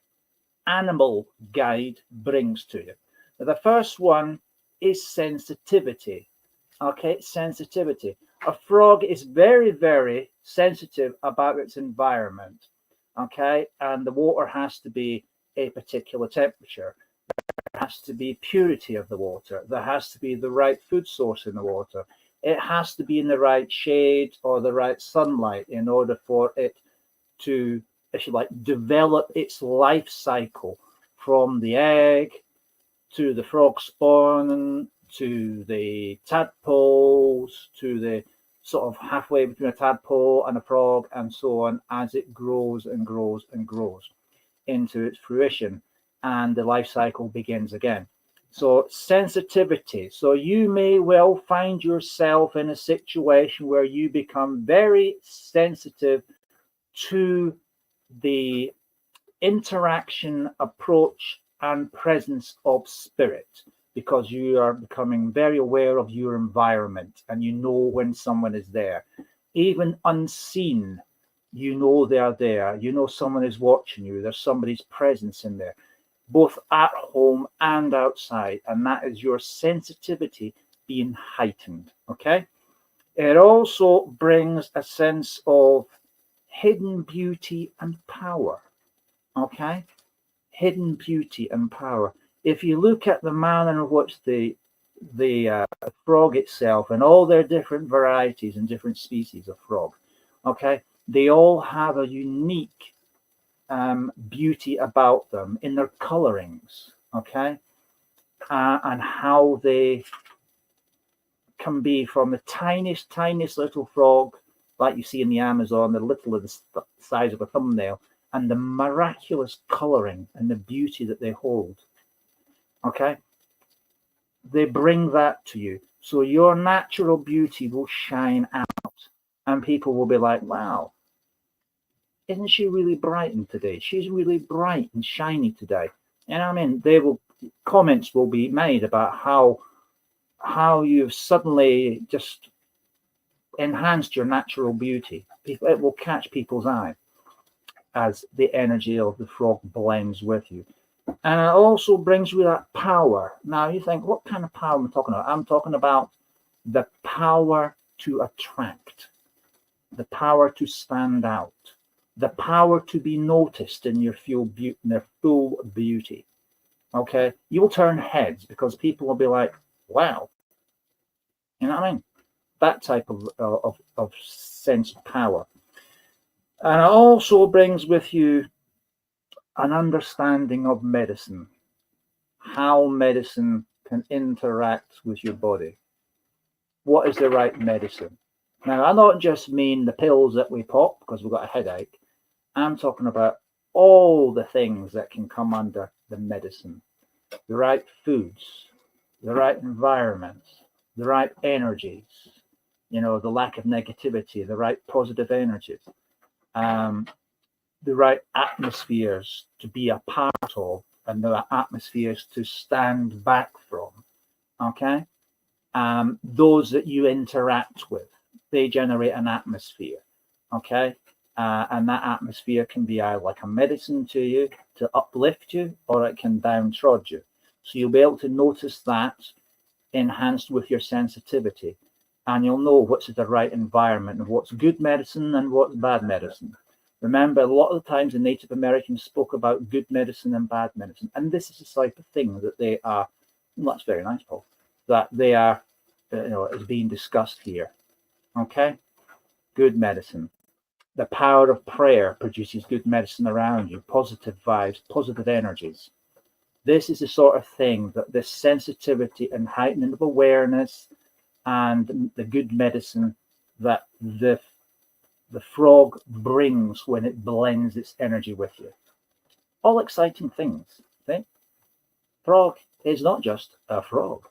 animal guide brings to you. Now, the first one is sensitivity. Okay, sensitivity. A frog is very, very sensitive about its environment. Okay, and the water has to be a particular temperature. There has to be purity of the water. There has to be the right food source in the water. It has to be in the right shade or the right sunlight in order for it to, if you like, develop its life cycle from the egg to the frog spawn to the tadpoles to the sort of halfway between a tadpole and a frog and so on, as it grows and grows and grows into its fruition and the life cycle begins again. So sensitivity. So you may well find yourself in a situation where you become very sensitive to the interaction, approach, and presence of spirit, because you are becoming very aware of your environment and you know when someone is there. Even unseen, you know they are there. You know someone is watching you. There's somebody's presence in there, both at home and outside. And that is your sensitivity being heightened. Okay. It also brings a sense of hidden beauty and power. Okay. Hidden beauty and power. If you look at the manner in which the the frog itself and all their different varieties and different species of frog, okay, they all have a unique beauty about them in their colorings, okay, and how they can be from the tiniest little frog like you see in the Amazon, the little of the size of a thumbnail, and the miraculous coloring and the beauty that they hold. Okay, they bring that to you, so your natural beauty will shine out, and people will be like, wow, isn't she really brightened today? She's really bright and shiny today. And I mean, comments will be made about how you've suddenly just enhanced your natural beauty. It will catch people's eye as the energy of the frog blends with you. And it also brings you that power. Now you think, what kind of power am I talking about? I'm talking about the power to attract, the power to stand out, the power to be noticed in your full beauty. Okay, you will turn heads because people will be like, wow, you know what I mean? That type of sense of power. And it also brings with you an understanding of medicine, how medicine can interact with your body. What is the right medicine? Now, I don't just mean the pills that we pop because we've got a headache. I'm talking about all the things that can come under the medicine. The right foods, the right environments, the right energies, the lack of negativity, the right positive energies, the right atmospheres to be a part of, and the atmospheres to stand back from. Okay, those that you interact with, they generate an atmosphere. Okay, and that atmosphere can be either like a medicine to you to uplift you, or it can downtrod you. So you'll be able to notice that enhanced with your sensitivity, and you'll know what's the right environment and what's good medicine and what's bad medicine. Remember, a lot of the times the Native Americans spoke about good medicine and bad medicine, and this is the type of thing that they are. Well, that's very nice, Paul. That they are, is being discussed here. Okay, good medicine. The power of prayer produces good medicine around you, positive vibes, positive energies. This is the sort of thing that this sensitivity and heightening of awareness and the good medicine that the frog brings when it blends its energy with you. All exciting things. Okay? Frog is not just a frog.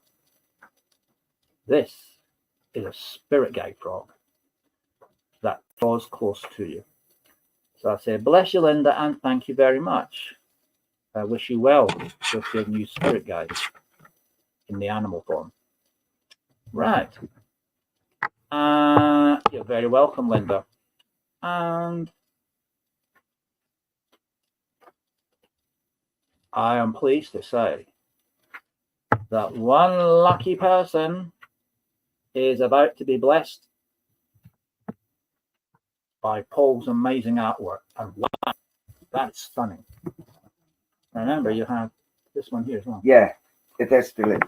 This is a spirit guide frog that draws close to you. So I say, bless you, Linda, and thank you very much. I wish you well with your new spirit guide in the animal form. Right. You're very welcome, Linda. And I am pleased to say that one lucky person is about to be blessed by Paul's amazing artwork. And wow, that's stunning. Remember, you have this one here as well. Yeah, there's still in.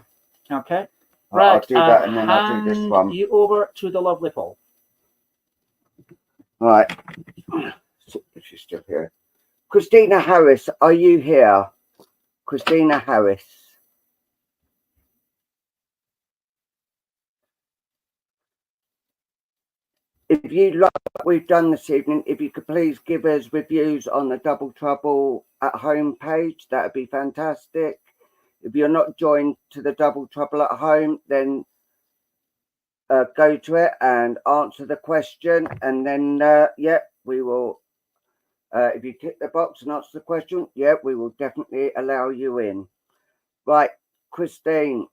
Okay. Right. I'll do that and then I'll do this one. You over to the lovely Paul. All right. She's still here. Christina Harris, are you here? Christina Harris. If you like what we've done this evening, if you could please give us reviews on the Double Trouble at Home page, that would be fantastic. If you're not joined to the Double Trouble at Home, then go to it and answer the question. And then, we will, if you tick the box and answer the question, we will definitely allow you in. Right, Christine,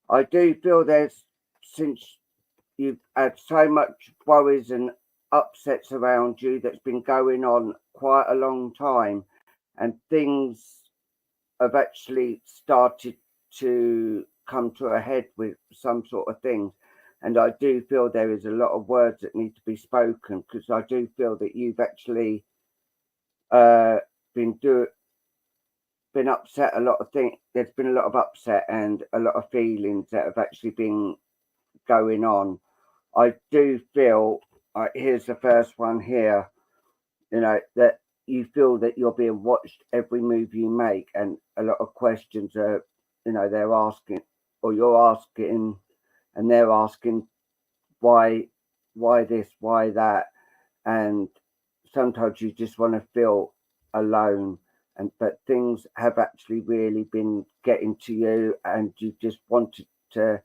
I do feel since you've had so much worries and upsets around you that's been going on quite a long time, and things have actually started to come to a head with some sort of things. And I do feel there is a lot of words that need to be spoken, because I do feel that you've actually been been upset. A lot of things. There's been a lot of upset and a lot of feelings that have actually been going on. I do feel. Here's the first one here. That you feel that you're being watched every move you make, and a lot of questions are. They're asking, or you're asking, and they're asking why this, why that, and sometimes you just want to feel alone, but things have actually really been getting to you, and you just wanted to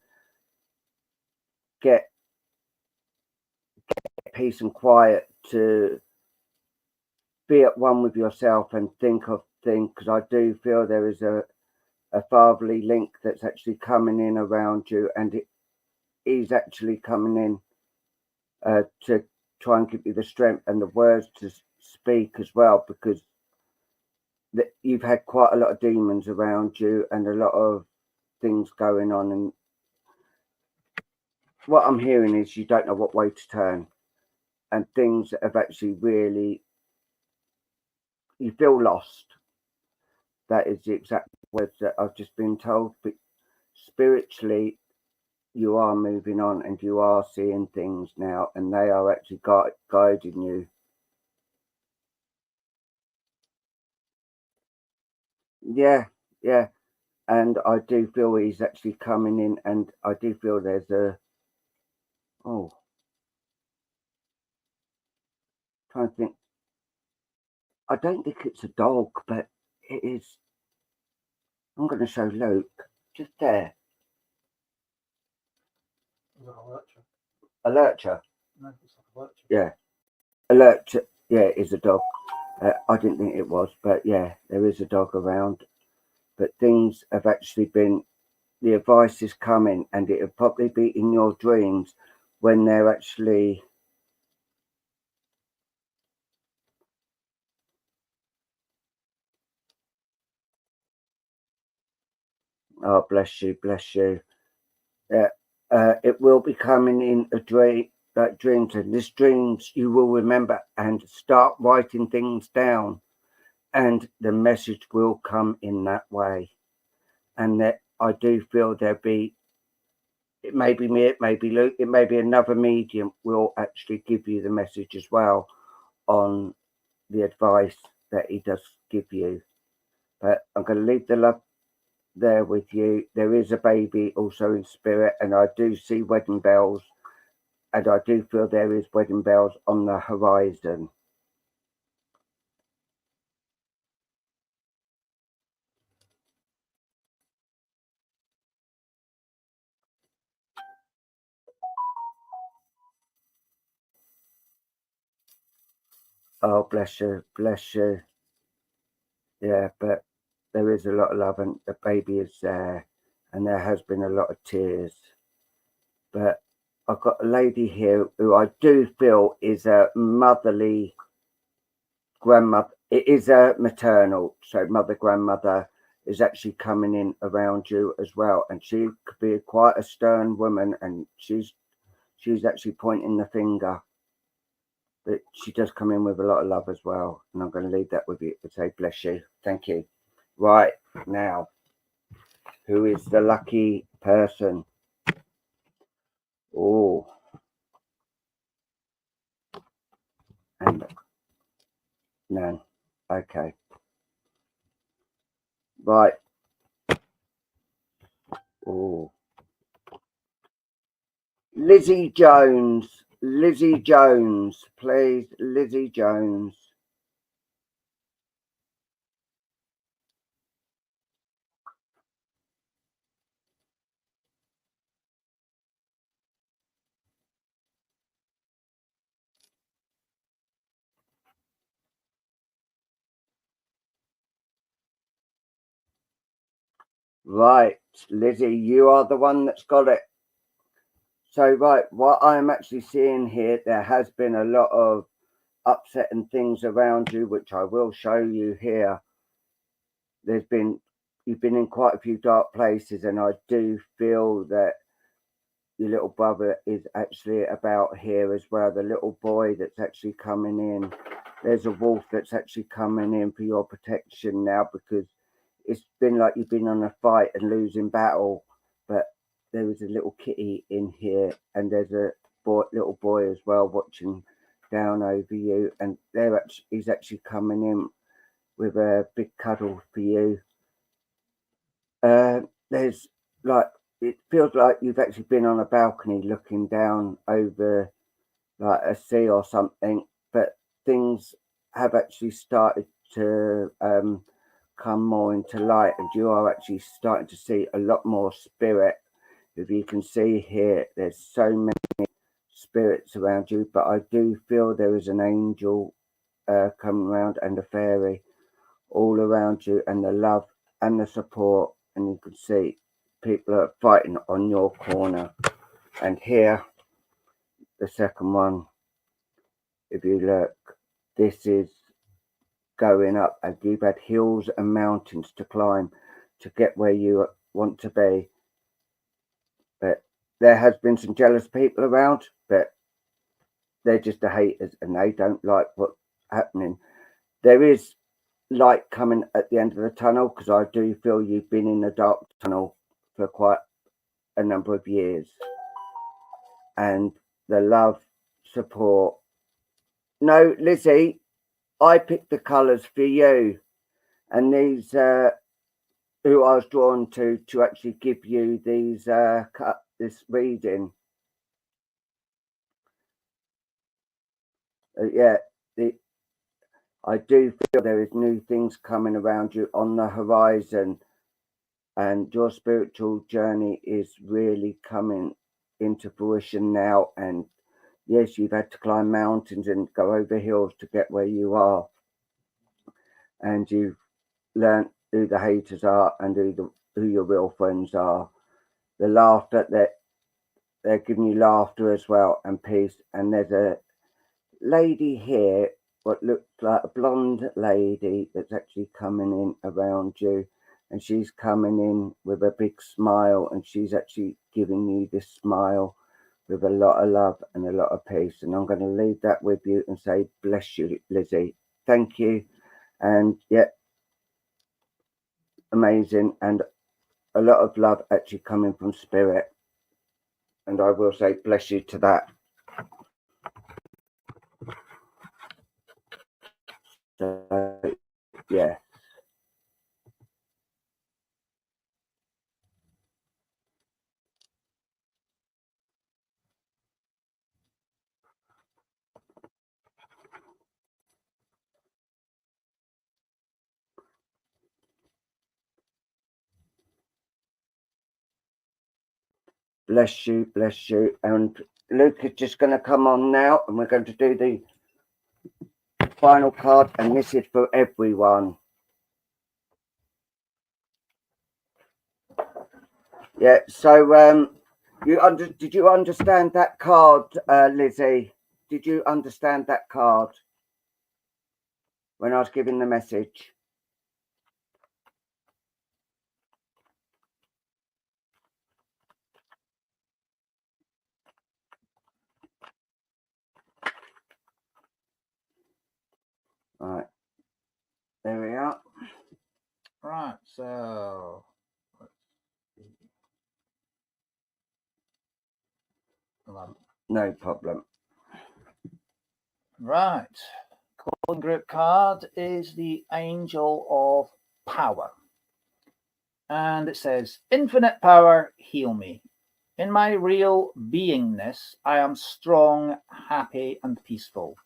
get peace and quiet to be at one with yourself and think of things, because I do feel there is a fatherly link that's actually coming in around you, and it is actually coming in to try and give you the strength and the words to speak as well, because you've had quite a lot of demons around you and a lot of things going on, and what I'm hearing is you don't know what way to turn, and things have actually really, you feel lost. That is the exact words that I've just been told. But spiritually, you are moving on and you are seeing things now, and they are actually guiding you. Yeah, yeah. And I do feel he's actually coming in, and I do feel there's oh, trying to think. I don't think it's a dog, but it is. I'm going to show Luke just there. A lurcher. No, it's like a lurcher. Yeah, a lurcher. Yeah, it is a dog. I didn't think it was, but yeah, there is a dog around. But things have actually been. The advice is coming, and it'll probably be in your dreams when they're actually. Oh, bless you, bless you. It will be coming in a dream, like dreams, and this dreams you will remember and start writing things down, and the message will come in that way. And that I do feel there be, it may be me, it may be Luke, it may be another medium will actually give you the message as well on the advice that he does give you. But I'm going to leave the love there with you. There is a baby also in spirit, and I do see wedding bells, and I do feel there is wedding bells on the horizon. Oh, bless you, bless you. Yeah, but there is a lot of love, and the baby is there, and there has been a lot of tears. But I've got a lady here who I do feel is a motherly grandmother. It is a maternal, so mother, grandmother is actually coming in around you as well, and she could be quite a stern woman, and she's actually pointing the finger. But she does come in with a lot of love as well, and I'm going to leave that with you and say bless you, thank you. Right now, who is the lucky person? Oh, and no, okay, right. Oh, Lizzie Jones. Lizzie Jones, please. Lizzie Jones. Right, Lizzie, you are the one that's got it. So, right, what I'm actually seeing here, there has been a lot of upsetting things around you, which I will show you here. You've been in quite a few dark places, and I do feel that your little brother is actually about here as well. The little boy that's actually coming in. There's a wolf that's actually coming in for your protection now, because it's been like you've been on a fight and losing battle, but there was a little kitty in here, and there's a little boy as well watching down over you, and he's actually coming in with a big cuddle for you. There's like, it feels like you've actually been on a balcony looking down over like a sea or something, but things have actually started to come more into light, and you are actually starting to see a lot more spirit. If you can see here, there's so many spirits around you, but I do feel there is an angel coming around and a fairy all around you, and the love and the support, and you can see people are fighting on your corner. And here, the second one, if you look, this is going up, and you've had hills and mountains to climb to get where you want to be. But there has been some jealous people around, but they're just the haters and they don't like what's happening. There is light coming at the end of the tunnel, because I do feel you've been in a dark tunnel for quite a number of years. And the love, support. No, Lizzie, I picked the colours for you, and these who I was drawn to actually give you these this reading. Yeah, I do feel there is new things coming around you on the horizon, and your spiritual journey is really coming into fruition now. And yes, you've had to climb mountains and go over hills to get where you are, and you've learned who the haters are and who your real friends are. The laughter, they're giving you laughter as well, and peace. And there's a lady here, what looks like a blonde lady, that's actually coming in around you, and she's coming in with a big smile, and she's actually giving you this smile with a lot of love and a lot of peace. And I'm going to leave that with you and say, bless you, Lizzie. Thank you. And yeah, amazing. And a lot of love actually coming from spirit. And I will say, bless you to that. So, yeah. Bless you, bless you. And Luke is just going to come on now, and we're going to do the final card, and this is for everyone. Yeah, so did you understand that card, Lizzie? Did you understand that card when I was giving the message? Right, there we are. Right, so No problem. Right, calling group card is the Angel of Power, and it says, infinite power, heal me. In my real beingness, I am strong, happy, and peaceful.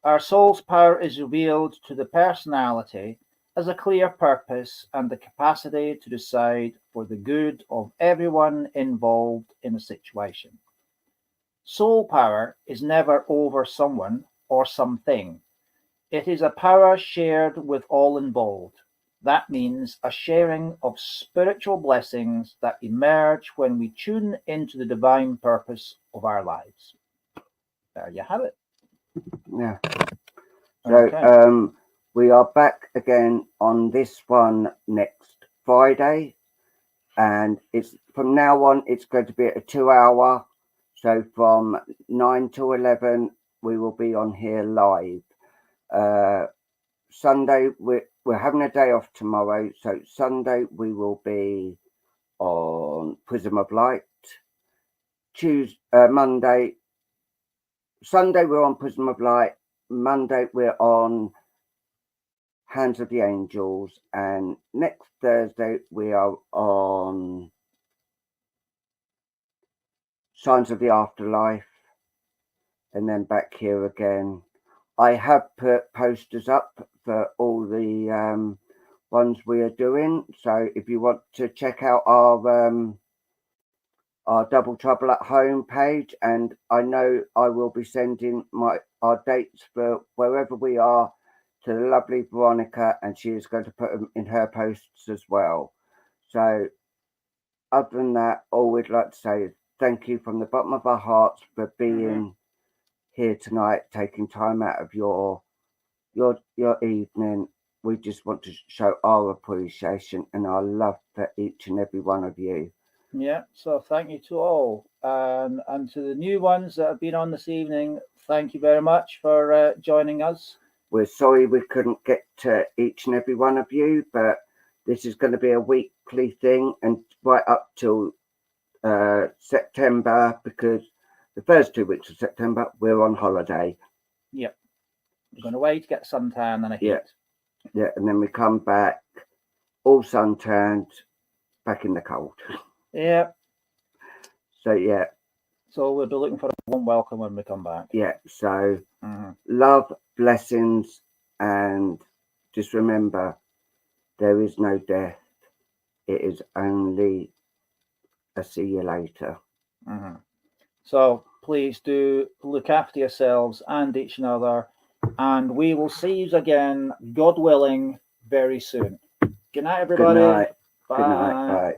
Our soul's power is revealed to the personality as a clear purpose and the capacity to decide for the good of everyone involved in a situation. Soul power is never over someone or something. It is a power shared with all involved. That means a sharing of spiritual blessings that emerge when we tune into the divine purpose of our lives. There you have it. Yeah. So we are back again on this one next Friday, and it's from now on it's going to be a 2-hour. So from 9 to 11 we will be on here live. Sunday we're we're having a day off tomorrow. So Sunday we will be on Prism of Light. Monday, Sunday we're on Prism of Light. Monday we're on Hands of the Angels, and next Thursday we are on Signs of the Afterlife, and then back here again. I have put posters up for all the ones we are doing, so if you want to check out our Double Trouble at Home page, and I know I will be sending our dates for wherever we are to the lovely Veronica, and she is going to put them in her posts as well. So other than that, all we'd like to say is thank you from the bottom of our hearts for being here tonight, taking time out of your evening. We just want to show our appreciation and our love for each and every one of you. Yeah, so thank you to all. And to the new ones that have been on this evening, thank you very much for joining us. We're sorry we couldn't get to each and every one of you, but this is going to be a weekly thing and right up till September, because the first 2 weeks of September we're on holiday. Yep. We're going away to get suntan and a heat. Yeah, and then we come back all suntanned, back in the cold. Yeah. So yeah. So we'll be looking for a warm welcome when we come back. Yeah. So love, blessings, and just remember, there is no death. It is only a see you later. So please do look after yourselves and each other, and we will see you again, God willing, very soon. Good night, everybody. Good night. Bye. Good night. Bye.